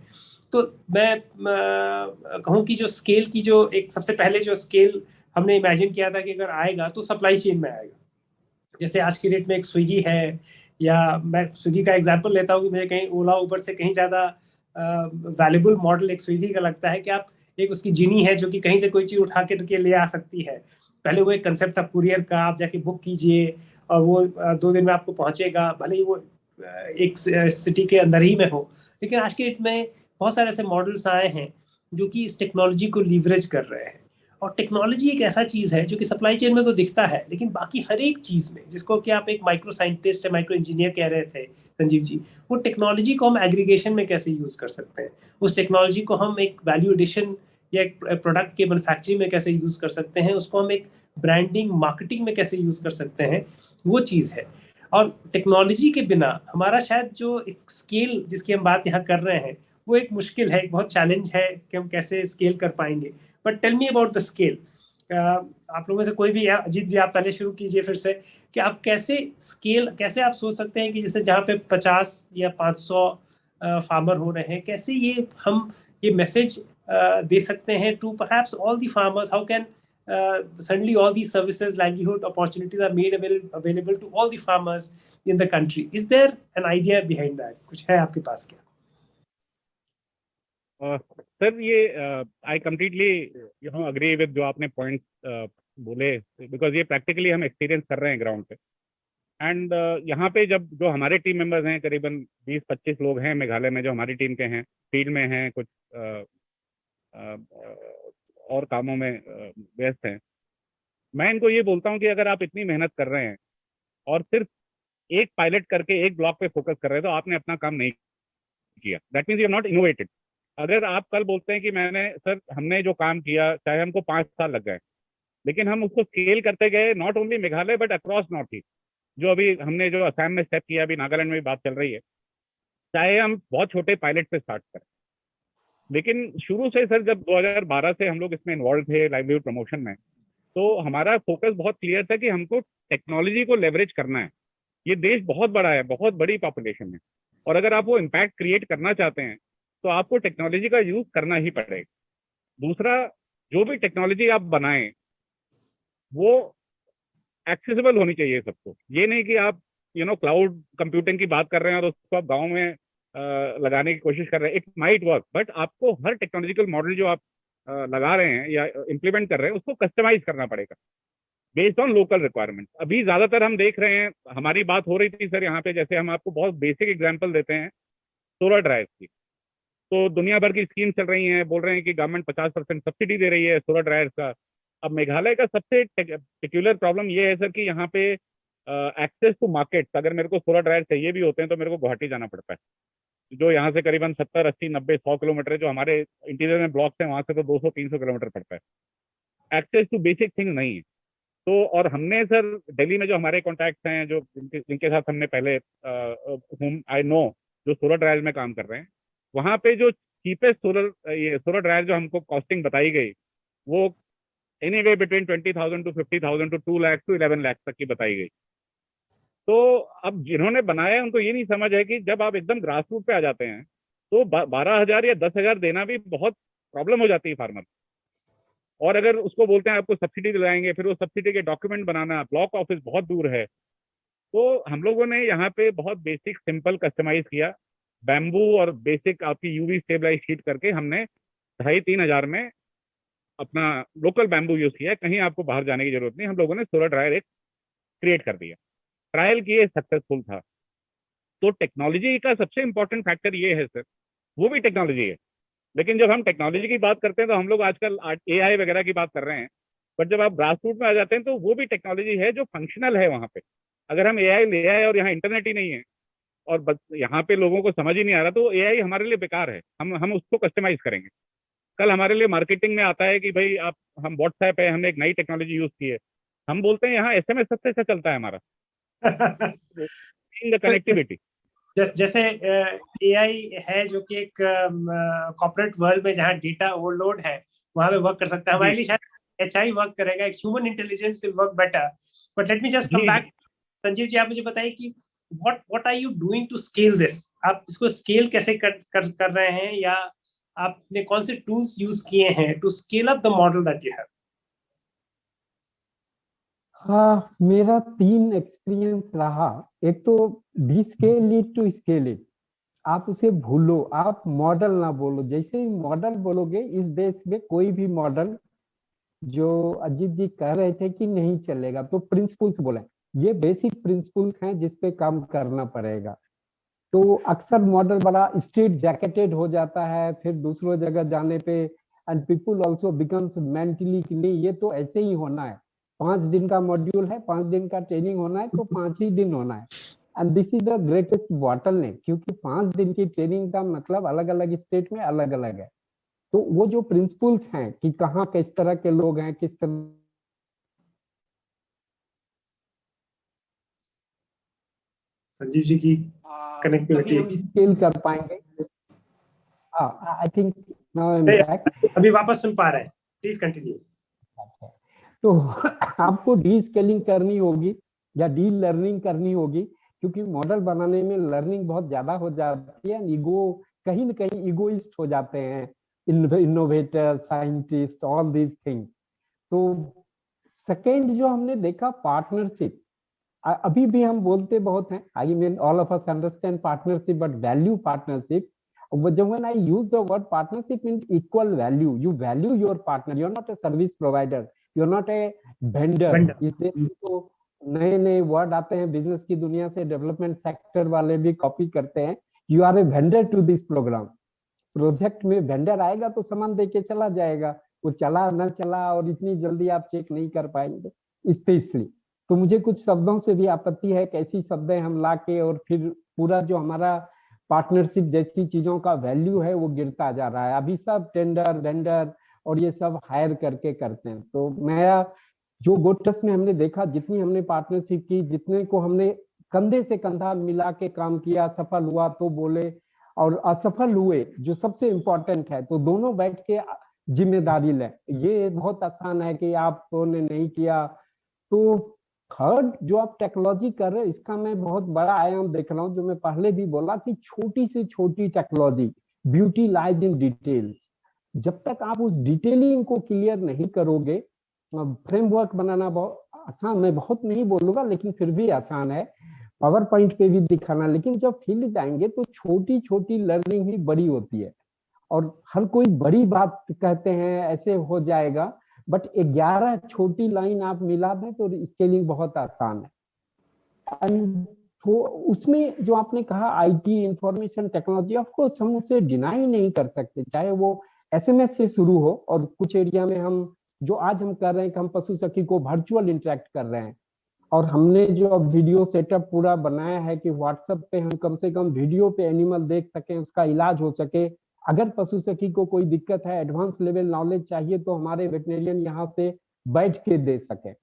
तो मैं कहूँ कि जो स्केल की जो एक सबसे पहले जो स्केल हमने इमेजिन किया था कि अगर आएगा तो सप्लाई चेन में आएगा। जैसे आज की डेट में एक स्विगी है, या मैं स्विगी का एग्जांपल लेता हूँ कि मुझे कहीं ओला उबर से कहीं ज़्यादा वैल्यूबल मॉडल एक स्विगी का लगता है कि आप एक उसकी जिनी है जो कि कहीं से कोई चीज़ उठा के ले आ सकती है। पहले वो एक कंसेप्ट था कुरियर का, आप जाके बुक कीजिए और वो 2 दिन में आपको पहुंचेगा, भले ही वो एक सिटी के अंदर ही में हो। लेकिन आज की डेट में बहुत सारे ऐसे मॉडल्स आए हैं जो कि इस टेक्नोलॉजी को लीवरेज कर रहे हैं। और टेक्नोलॉजी एक ऐसा चीज है जो कि सप्लाई चेन में तो दिखता है, लेकिन बाकी हर एक चीज में, जिसको कि आप एक माइक्रो साइंटिस्ट या माइक्रो इंजीनियर कह रहे थे संजीव जी, वो टेक्नोलॉजी को हम एग्रीगेशन में कैसे यूज कर सकते हैं, उस टेक्नोलॉजी को हम एक वैल्यू एडिशन या एक प्रोडक्ट के मैन्युफैक्चरिंग में कैसे यूज कर सकते हैं, उसको हम एक ब्रांडिंग मार्केटिंग में कैसे यूज कर सकते हैं, वो चीज है। और टेक्नोलॉजी के बिना हमारा शायद जो एक स्केल जिसकी हम बात यहाँ कर रहे हैं, वो एक मुश्किल है, एक बहुत चैलेंज है कि हम कैसे स्केल कर पाएंगे। But tell me about the scale. आप लोगों में से कोई भी, अजीत जी आप पहले शुरू कीजिए फिर से, कि आप कैसे स्केल, कैसे आप सोच सकते हैं कि जैसे जहाँ पे 50 या 500 फार्मर हो रहे हैं, कैसे ये हम ये मैसेज दे सकते हैं to perhaps all the farmers, how can suddenly all these services, livelihood opportunities are made available to all the farmers in the country. Is there an idea behind that? कुछ है आपके पास क्या? सर ये I completely agree with जो आपने point बोले, because ये practically हम एक्सपीरियंस कर रहे हैं ग्राउंड पे। एंड यहाँ पे जब जो हमारे टीम मेंबर्स हैं, करीबन 20-25 लोग हैं मेघालय में जो हमारी टीम के हैं, फील्ड में हैं, कुछ और कामों में व्यस्त हैं। मैं इनको ये बोलता हूँ कि अगर आप इतनी मेहनत कर रहे हैं और सिर्फ एक पायलट करके एक ब्लॉक पे फोकस कर रहे हैं, तो आपने अपना काम नहीं किया। That means you have not innovated. अगर आप कल बोलते हैं कि हमने जो काम किया, चाहे हमको 5 साल लग गए, लेकिन हम उसको स्केल करते गए, not only Meghalaya but across north east. जो अभी हमने जो असम में स्टेप किया, अभी नागालैंड में भी बात चल रही है, चाहे हम बहुत छोटे पायलट से स्टार्ट करें, लेकिन शुरू से सर जब 2012 से हम लोग इसमें इन्वॉल्व थे लाइवलीहुड प्रमोशन में, तो हमारा फोकस बहुत क्लियर था कि हमको टेक्नोलॉजी को लेवरेज करना है। ये देश बहुत बड़ा है, बहुत बड़ी पॉपुलेशन है, और अगर आप वो इम्पैक्ट क्रिएट करना चाहते हैं तो आपको टेक्नोलॉजी का यूज करना ही पड़ेगा। दूसरा, जो भी टेक्नोलॉजी आप बनाएं वो एक्सेसिबल होनी चाहिए सबको। ये नहीं कि आप क्लाउड कंप्यूटिंग की बात कर रहे हैं और उसको आप गाँव में लगाने की कोशिश कर रहे हैं। इट माइट वर्क, बट आपको हर टेक्नोलॉजिकल मॉडल जो आप लगा रहे हैं या इम्प्लीमेंट कर रहे हैं, उसको कस्टमाइज करना पड़ेगा बेस्ड ऑन लोकल रिक्वायरमेंट। अभी ज्यादातर हम देख रहे हैं, हमारी बात हो रही थी सर यहाँ पे, जैसे हम आपको बहुत बेसिक एग्जांपल देते हैं सोलर ड्राइव की, तो दुनिया भर की स्कीम चल रही हैं, बोल रहे हैं कि गवर्नमेंट 50% सब्सिडी दे रही है सोलर ड्राइव का। अब मेघालय का सबसे पेक्यूलर प्रॉब्लम ये है सर कि यहाँ पे एक्सेस टू मार्केट, अगर मेरे को सोलर ड्राइव चाहिए भी होते हैं तो मेरे को गुवाहाटी जाना पड़ता है, जो यहाँ से करीबन 70, 80, 90, 100 किलोमीटर है। जो हमारे इंटीरियर में ब्लॉक्स हैं वहाँ से तो 200-300 किलोमीटर पड़ता है। एक्सेस टू बेसिक थिंग नहीं है। तो और हमने सर दिल्ली में जो हमारे कॉन्टैक्ट्स हैं, जो जिनके साथ हमने पहले होम आई नो जो सोलर ड्राइव में काम कर रहे हैं, वहाँ पे जो चीपेस्ट सोलर ड्राइव जो हमको कॉस्टिंग बताई गई, वो anyway between 20,000 to 50,000 to 2 lakh to 11 lakh तक की बताई गई। तो अब जिन्होंने बनाया है उनको ये नहीं समझ है कि जब आप एकदम ग्रास रूट पे आ जाते हैं तो 12,000 या 10,000 देना भी बहुत प्रॉब्लम हो जाती है फार्मर। और अगर उसको बोलते हैं आपको सब्सिडी दिलाएंगे, फिर वो सब्सिडी के डॉक्यूमेंट बनाना, ब्लॉक ऑफिस बहुत दूर है। तो हम लोगों ने यहाँ पे बहुत बेसिक सिंपल कस्टमाइज किया, बैम्बू और बेसिक आपकी यूवी स्टेबलाइज शीट करके हमने 2,500-3,000 में अपना लोकल बैम्बू यूज किया है। कहीं आपको बाहर जाने की जरूरत नहीं, हम लोगों ने सोलर ड्रायर एक क्रिएट कर दिया, ट्रायल किए, सक्सेसफुल था। तो टेक्नोलॉजी का सबसे इंपॉर्टेंट फैक्टर ये है सर, वो भी टेक्नोलॉजी है। लेकिन जब हम टेक्नोलॉजी की बात करते हैं तो हम लोग आजकल AI वगैरह की बात कर रहे हैं, बट जब आप ग्रास रूट में आ जाते हैं तो वो भी टेक्नोलॉजी है जो फंक्शनल है वहाँ पे। अगर हम AI ले आए और यहाँ इंटरनेट ही नहीं है और बस यहाँ पे लोगों को समझ ही नहीं आ रहा, तो AI हमारे लिए बेकार है। हम उसको कस्टमाइज करेंगे। कल हमारे लिए मार्केटिंग में आता है कि भाई आप, हम व्हाट्सएप है, हमने एक नई टेक्नोलॉजी यूज की है, हम बोलते हैं यहाँ SMS सबसे अच्छा चलता है हमारा, इन द कनेक्टिविटी। जैसे AI है जो कि एक कॉर्पोरेट वर्ल्ड में जहाँ डेटा ओवरलोड है वहां पे वर्क कर सकता है, हमारे लिए शायद HI वर्क करेगा, एक human intelligence will work better. But let me just come back, Sanjeev ji, आप मुझे बताइए कि what are you doing to scale this? आप इसको स्केल कैसे कर रहे हैं, या आपने कौन से टूल्स यूज किए हैं to scale up the model that you have? हाँ, मेरा 3 एक्सपीरियंस रहा। एक तो descale it to scale it, आप उसे भूलो, आप मॉडल ना बोलो। जैसे ही मॉडल बोलोगे, इस देश में कोई भी मॉडल, जो अजीत जी कह रहे थे कि नहीं चलेगा, तो प्रिंसिपल्स बोले, ये बेसिक प्रिंसिपल्स हैं जिस पे काम करना पड़ेगा। तो अक्सर मॉडल बड़ा स्ट्रेट जैकेटेड हो जाता है, फिर दूसरों जगह जाने पे and people also becomes mentally कि नहीं, ये तो ऐसे ही होना है, 5 दिन का मॉड्यूल है, 5 दिन का ट्रेनिंग होना है, तो 5 ही दिन होना है। And this is the greatest bottleneck, क्योंकि 5 दिन की ट्रेनिंग का मतलब अलग अलग स्टेट में अलग अलग है। तो वो जो प्रिंसिपल्स हैं कि कहाँ किस तरह के लोग हैं, किस तरह संजीव जी की कनेक्टिविटी हम स्केल कर पाएंगे। I think now I am back. अभी वापस सुन पा रहे हैं, प्लीज कंटिन्यू। तो आपको डी स्केलिंग करनी होगी या डी लर्निंग करनी होगी, क्योंकि मॉडल बनाने में लर्निंग बहुत ज्यादा हो जाती है। ईगो, कहीं न कहीं इगोइस्ट हो जाते हैं, innovator, scientist, all these things. तो सेकेंड जो हमने देखा, पार्टनरशिप। अभी भी हम बोलते बहुत हैं, I mean all of us understand partnership, but value partnership. When I use the word partnership, means equal value. You value your partner. You're not a service provider. You're not a vendor. इसलिए तो नए नए word आते हैं business की दुनिया से, development sector वाले भी कॉपी करते हैं। You are a vendor to this programme. Project में वेंडर आएगा तो सामान दे के चला जाएगा, वो चला न चला और इतनी जल्दी आप चेक नहीं कर पाएंगे। स्पेशली तो मुझे कुछ शब्दों से भी आपत्ति है, कैसी शब्दें हम ला के, और फिर पूरा जो हमारा पार्टनरशिप जैसी चीजों का वैल्यू है वो गिरता जा रहा है। अभी सब टेंडर, वेंडर और ये सब हायर करके करते हैं। तो मेरा जो गोट्स में हमने देखा, जितनी हमने पार्टनरशिप की, जितने को हमने कंधे से कंधा मिला के काम किया, सफल हुआ तो बोले, और असफल हुए जो सबसे इम्पोर्टेंट है, तो दोनों बैठ के जिम्मेदारी लें। ये बहुत आसान है कि आपने नहीं किया। तो थर्ड, जो आप टेक्नोलॉजी कर रहे हैं, इसका मैं बहुत बड़ा आयाम देख रहा हूँ, जो मैं पहले भी बोला कि छोटी से छोटी technology, beauty lies in details. जब तक आप उस डिटेलिंग को क्लियर नहीं करोगे, फ्रेमवर्क बनाना बहुत आसान, मैं बहुत नहीं बोलूंगा लेकिन फिर भी आसान है, पावर पॉइंट पे भी दिखाना, लेकिन जब फील्ड जाएंगे तो छोटी छोटी लर्निंग ही बड़ी होती है। और हर कोई बड़ी बात कहते हैं ऐसे हो जाएगा, बट 11 छोटी लाइन आप मिला दें तो स्केलिंग बहुत आसान है। एंड तो उसमें जो आपने कहा IT, information technology, of course हम उसे डिनाई नहीं कर सकते, चाहे वो एसएमएस से शुरू हो, और कुछ एरिया में हम जो आज हम कर रहे हैं कि हम पशु सखी को वर्चुअल इंटरेक्ट कर रहे हैं, और हमने जो अब वीडियो सेटअप पूरा बनाया है कि व्हाट्सएप पे हम कम से कम वीडियो पे एनिमल देख सकें, उसका इलाज हो सके। अगर पशु सखी को कोई दिक्कत है, एडवांस लेवल नॉलेज चाहिए, तो हमारे वेटनेरियन यहाँ से बैठ के दे सके।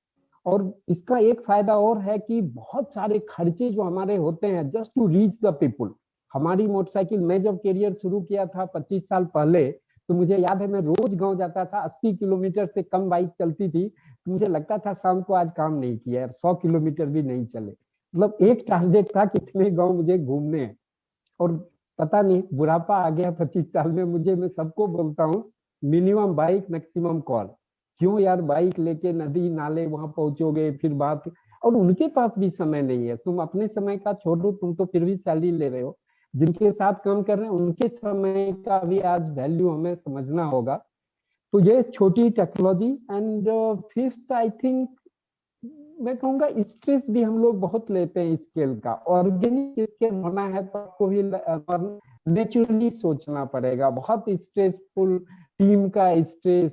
और इसका एक फायदा और है कि बहुत सारे खर्चे जो हमारे होते हैं just to reach the people. हमारी मोटरसाइकिल, मैं जब कैरियर शुरू किया था 25 साल पहले, तो मुझे याद है मैं रोज गांव जाता था, 80 किलोमीटर से कम बाइक चलती थी, तो मुझे लगता था शाम को आज काम नहीं किया, 100 किलोमीटर भी नहीं चले। मतलब एक टारगेट था कितने गांव मुझे घूमने हैं, और पता नहीं बुढ़ापा आ गया 25 साल में मुझे, मैं सबको बोलता हूँ मिनिमम बाइक मैक्सिमम कॉल। क्यों यार बाइक लेके नदी नाले वहां पहुंचोगे, फिर बात, और उनके पास भी समय नहीं है। तुम अपने समय का छोड़ो, तुम तो फिर भी सैलरी ले रहे हो, जिनके साथ काम कर रहे हैं उनके समय का भी आज वैल्यू हमें समझना होगा। तो ये छोटी technology. And fifth I think मैं कहूंगा स्ट्रेस भी हम लोग बहुत लेते हैं स्केल का। ऑर्गेनिक स्केल होना है तो आपको भी नेचुरली सोचना पड़ेगा, बहुत स्ट्रेसफुल टीम का स्ट्रेस।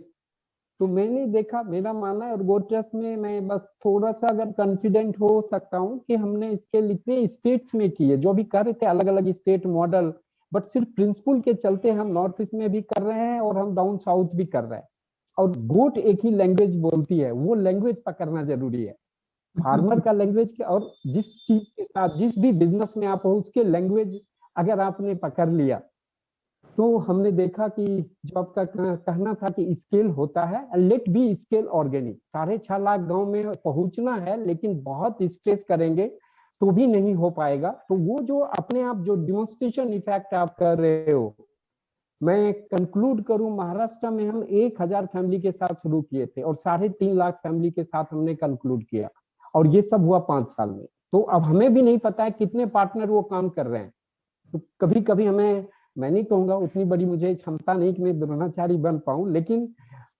तो मैंने देखा, मेरा मानना है, और गोट्रस में मैं बस थोड़ा सा अगर कॉन्फिडेंट हो सकता हूँ कि हमने इसके इतने स्टेट्स में किए, जो भी कर रहे थे अलग अलग स्टेट मॉडल, बट सिर्फ प्रिंसिपल के चलते हम नॉर्थ ईस्ट में भी कर रहे हैं और हम डाउन साउथ भी कर रहे हैं। और गोट एक ही लैंग्वेज बोलती है, वो लैंग्वेज पकड़ना जरूरी है। फार्मर का लैंग्वेज और जिस चीज के साथ जिस भी बिजनेस में आप हो उसके लैंग्वेज अगर आपने पकड़ लिया, तो हमने देखा कि जो आपका कहना था कि स्केल होता है, let be scale organic. 6.5 lakh गांव में पहुंचना है, लेकिन बहुत स्ट्रेस करेंगे तो भी नहीं हो पाएगा। तो वो जो अपने आप जो डिमोन्स्ट्रेशन इफेक्ट आप कर रहे हो, मैं कंक्लूड करूं, महाराष्ट्र में हम 1000 फैमिली के साथ शुरू किए थे और 3.5 लाख फैमिली के साथ हमने कंक्लूड किया, और ये सब हुआ 5 साल में। तो अब हमें भी नहीं पता है कितने पार्टनर वो काम कर रहे हैं। तो कभी कभी हमें, मैं नहीं कहूंगा उतनी बड़ी मुझे क्षमता नहीं कि मैं द्रोणाचार्य बन पाऊं, लेकिन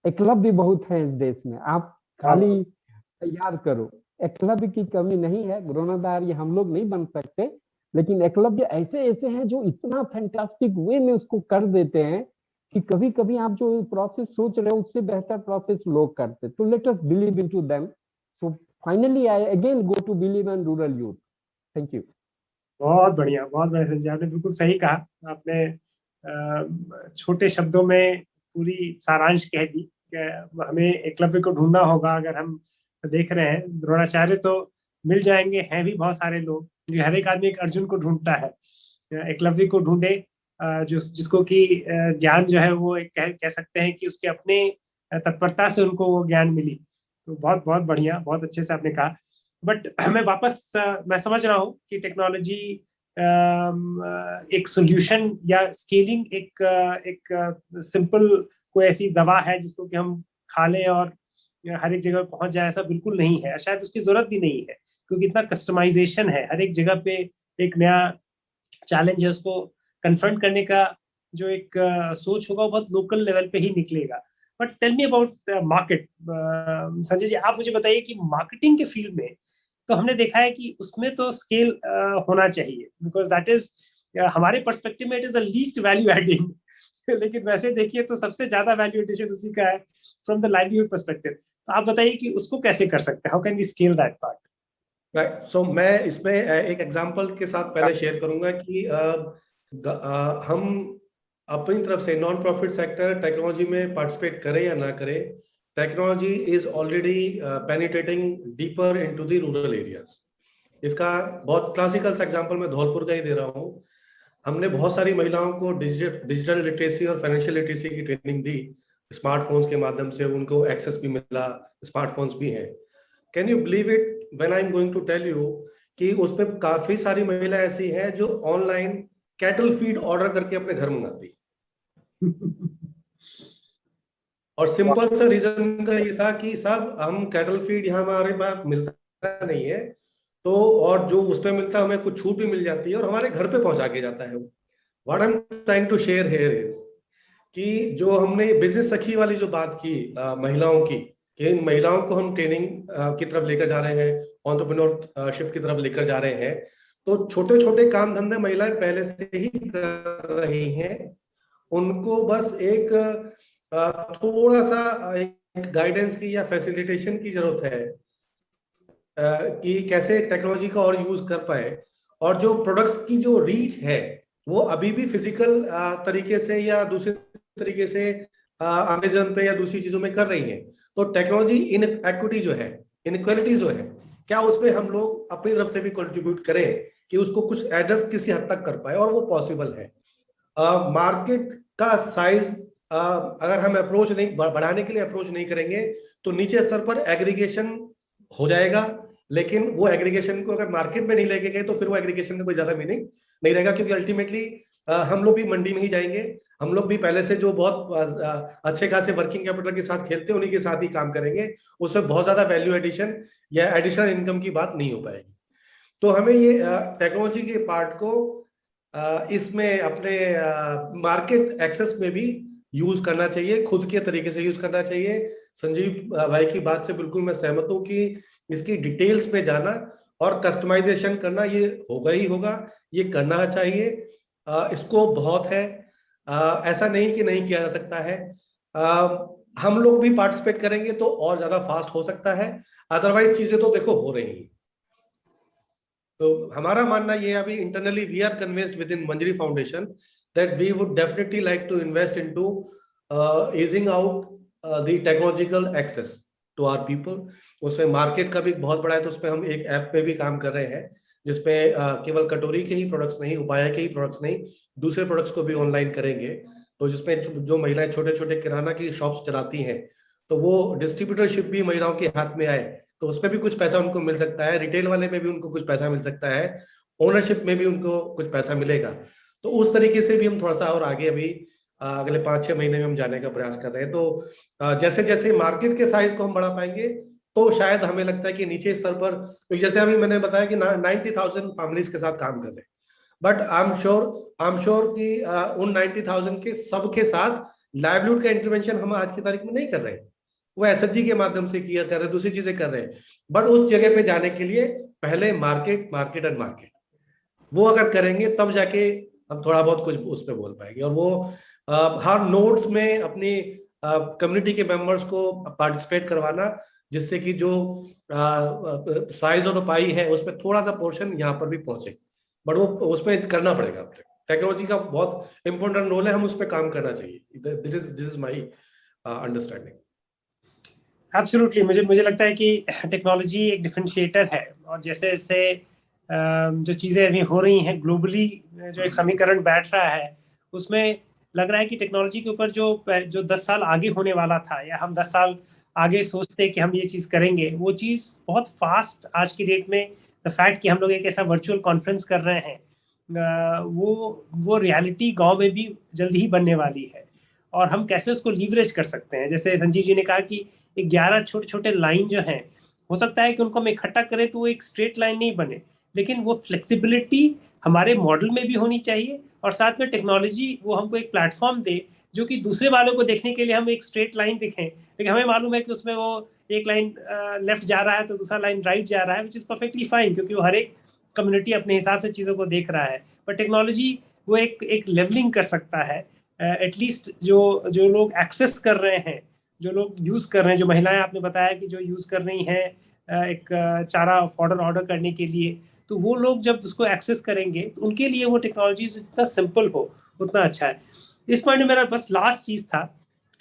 एकलव्य बहुत है इस देश में, आप खाली तैयार करो। एकलव्य की कमी नहीं है, द्रोणाचार्य हम लोग नहीं बन सकते, लेकिन एकलव्य ऐसे ऐसे हैं जो इतना फैंटास्टिक वे में उसको कर देते हैं कि कभी कभी आप जो प्रोसेस सोच रहे हो उससे बेहतर प्रोसेस लोग करते। तो let us believe into them. So finally I again go to believe in rural youth. Thank you. बहुत बढ़िया, बहुत बढ़िया संजय, आपने बिल्कुल सही कहा। आपने छोटे शब्दों में पूरी सारांश कह दी कि हमें एकलव्य को ढूंढना होगा। अगर हम देख रहे हैं द्रोणाचार्य तो मिल जाएंगे, हैं भी बहुत सारे लोग, जो हर एक आदमी एक अर्जुन को ढूंढता है, एकलव्य को ढूंढे, जिसको कि ज्ञान जो है वो एक कह सकते हैं कि उसके अपने तत्परता से उनको वो ज्ञान मिली। तो बहुत बहुत बढ़िया, बहुत अच्छे से आपने कहा। बट मैं वापस मैं समझ रहा हूँ कि टेक्नोलॉजी एक सोल्यूशन या स्केलिंग एक सिंपल कोई ऐसी दवा है जिसको कि हम खा लें और हर एक जगह पहुंच जाए, ऐसा बिल्कुल नहीं है। शायद उसकी जरूरत भी नहीं है, क्योंकि इतना कस्टमाइजेशन है हर एक जगह पे। एक नया चैलेंज है, उसको कन्फ्रंट करने का जो एक सोच होगा वो बहुत लोकल लेवल पे ही निकलेगा। But tell me about market. Sanjay ji, आप मुझे बताइए कि मार्केटिंग के फील्ड में तो हमने देखा है कि उसमें तो स्केल होना चाहिए, बिकॉज दैट इज हमारे पर्सपेक्टिव में it is the least value adding. लेकिन वैसे देखिए तो सबसे ज्यादा वैल्यू एडिशन उसी का है फ्रॉम द लाइवलीहुड पर्सपेक्टिव। तो आप बताइए कि उसको कैसे कर सकते हैं, how can we scale that part? Right, so मैं इसमें एक एग्जांपल के साथ पहले शेयर करूंगा कि हम अपनी तरफ से नॉन प्रॉफिट सेक्टर टेक्नोलॉजी में पार्टिसिपेट करें या ना करें, technology is already penetrating deeper into the rural areas. इसका बहुत क्लासिकल सा एग्जांपल मैं धौलपुर का ही दे रहा हूँ। हमने बहुत सारी महिलाओं को डिजिटल लिटरेसी और फाइनेंशियल लिटरेसी की ट्रेनिंग दी, स्मार्टफोन्स के माध्यम से उनको एक्सेस भी मिला, स्मार्टफोन्स भी हैं। Can you believe it when I am going to tell you कि उसमें काफी सारी महिला ऐसी हैं जो ऑनलाइन कैटल फीड ऑर्डर करके अपने घर मंगाती। और सिंपल सा रीजन का ये था कि साहब हम कैटल फीड यहाँ हमारे पास मिलता नहीं है, तो और जो उस पर मिलता है हमें कुछ छूट भी मिल जाती है और हमारे घर पे पहुंचा के जाता है। What I am trying to share here is कि जो हमने बिजनेस सखी वाली जो बात की महिलाओं की, कि इन महिलाओं को हम ट्रेनिंग की तरफ लेकर जा रहे हैं, एंटरप्रेन्योरशिप की तरफ लेकर जा रहे हैं, तो छोटे छोटे काम धंधे महिलाएं पहले से ही कर रही हैं। उनको बस एक थोड़ा सा एक गाइडेंस की या फैसिलिटेशन की जरूरत है कि कैसे टेक्नोलॉजी का और यूज कर पाए। और जो प्रोडक्ट्स की जो रीच है वो अभी भी फिजिकल तरीके से या दूसरे तरीके से अमेजन पे या दूसरी चीजों में कर रही है। तो टेक्नोलॉजी इन एक्विटी जो है, इनइक्वालिटी जो है, क्या उसमें हम लोग अपनी तरफ से भी कंट्रीब्यूट करें कि उसको कुछ एड्रेस किसी हद तक कर पाए, और वो पॉसिबल है। मार्केट का साइज अगर हम अप्रोच नहीं बढ़ाने के लिए अप्रोच नहीं करेंगे तो नीचे स्तर पर एग्रीगेशन हो जाएगा, लेकिन वो एग्रीगेशन को अगर मार्केट में नहीं लेके गए तो फिर वो एग्रीगेशन का कोई ज्यादा मीनिंग नहीं रहेगा, क्योंकि अल्टीमेटली हम लोग भी मंडी में ही जाएंगे, हम लोग भी पहले से जो बहुत अच्छे खासे वर्किंग कैपिटल के साथ खेलते हैं उन्हीं के साथ ही काम करेंगे, उसमें बहुत ज्यादा वैल्यू एडिशन या एडिशनल इनकम की बात नहीं हो पाएगी। तो हमें ये टेक्नोलॉजी के पार्ट को इसमें अपने मार्केट एक्सेस में भी यूज करना चाहिए, खुद के तरीके से यूज करना चाहिए। संजीव भाई की बात से बिल्कुल मैं सहमत हूं कि इसकी डिटेल्स में जाना और कस्टमाइजेशन करना ये होगा ही होगा, ये करना चाहिए। इसको बहुत है, ऐसा नहीं कि नहीं किया जा सकता है। हम लोग भी पार्टिसिपेट करेंगे तो और ज्यादा फास्ट हो सकता है, अदरवाइज चीजें तो देखो हो रही हैं। तो हमारा मानना ये अभी internally we are convinced within Manjari Foundation that we would definitely like to invest into easing out the technological access to our people. उसमें मार्केट का भी बहुत बड़ा है, तो उसमें हम एक ऐप पे भी काम कर रहे हैं जिसपे केवल कटोरी के ही प्रोडक्ट्स नहीं, उपाय के ही प्रोडक्ट्स नहीं, दूसरे प्रोडक्ट्स को भी ऑनलाइन करेंगे। तो जिसमें जो महिलाएं छोटे छोटे किराना की शॉप्स चलाती हैं, तो वो डिस्ट्रीब्यूटरशिप भी महिलाओं के हाथ में आए तो उसमें भी कुछ पैसा उनको मिल सकता है, रिटेल वाले में भी उनको कुछ पैसा मिल सकता है, ओनरशिप में भी उनको कुछ पैसा मिलेगा। तो उस तरीके से भी हम थोड़ा सा और आगे अभी अगले 5-6 महीने में हम जाने का प्रयास कर रहे हैं। तो जैसे जैसे मार्केट के साइज को हम बढ़ा पाएंगे तो शायद हमें लगता है कि नीचे स्तर पर, तो जैसे अभी मैंने बताया कि 90,000 फैमिलीज के साथ काम कर रहे हैं, बट आई एम श्योर कि उन 90,000 के सबके साथ लाइवलीहुड का इंटरवेंशन हम आज की तारीख में नहीं कर रहे हैं, वो एसएचजी के माध्यम से किया कर रहे हैं, दूसरी चीजें कर रहे हैं। बट उस जगह पे जाने के लिए पहले मार्केट मार्केट एंड मार्केट वो अगर करेंगे तब जाके हम थोड़ा बहुत कुछ उस पर बोल पाएंगे। और वो हर नोड्स में अपनी कम्युनिटी के मेंबर्स को पार्टिसिपेट करवाना, जिससे कि जो साइज ऑफ द पाई है उसमें थोड़ा सा पोर्शन यहाँ पर भी पहुंचे, बट वो उसमें करना पड़ेगा। टेक्नोलॉजी का बहुत इंपॉर्टेंट रोल है, हम उस पर काम करना चाहिए। This is my understanding. Absolutely, मुझे लगता है कि टेक्नोलॉजी एक डिफरेंशिएटर है, और जैसे जैसे जो चीज़ें अभी हो रही हैं ग्लोबली, जो एक समीकरण बैठ रहा है उसमें लग रहा है कि टेक्नोलॉजी के ऊपर जो 10 साल आगे होने वाला था, या हम 10 साल आगे सोचते कि हम ये चीज़ करेंगे, वो चीज़ बहुत फास्ट आज की डेट में, द फैक्ट कि हम लोग एक ऐसा वर्चुअल कॉन्फ्रेंस कर रहे हैं, वो रियलिटी गांव में भी जल्दी ही बनने वाली है। और हम कैसे उसको लीवरेज कर सकते हैं, जैसे संजीव जी ने कहा कि 11 छोटे छोटे लाइन जो हैं, हो सकता है कि उनको हम इकट्ठा करें तो वो एक स्ट्रेट लाइन नहीं बने, लेकिन वो फ्लेक्सिबिलिटी हमारे मॉडल में भी होनी चाहिए, और साथ में टेक्नोलॉजी वो हमको एक प्लेटफॉर्म दे जो कि दूसरे वालों को देखने के लिए हम एक स्ट्रेट लाइन दिखें, लेकिन हमें मालूम है कि उसमें वो एक लाइन लेफ्ट जा रहा है तो दूसरा लाइन राइट जा रहा है, विच इज़ परफेक्टली फाइन, क्योंकि वो हर एक कम्युनिटी अपने हिसाब से चीज़ों को देख रहा है। पर टेक्नोलॉजी वो एक लेवलिंग कर सकता है, एटलीस्ट जो लोग एक्सेस कर रहे हैं, जो लोग यूज़ कर रहे हैं, जो महिलाएं आपने बताया कि जो यूज़ कर रही हैं एक चारा फॉडर ऑर्डर करने के लिए, तो वो लोग जब उसको एक्सेस करेंगे तो उनके लिए वो टेक्नोलॉजी जितना सिंपल हो उतना अच्छा है। इस पॉइंट में मेरा बस लास्ट चीज़ था,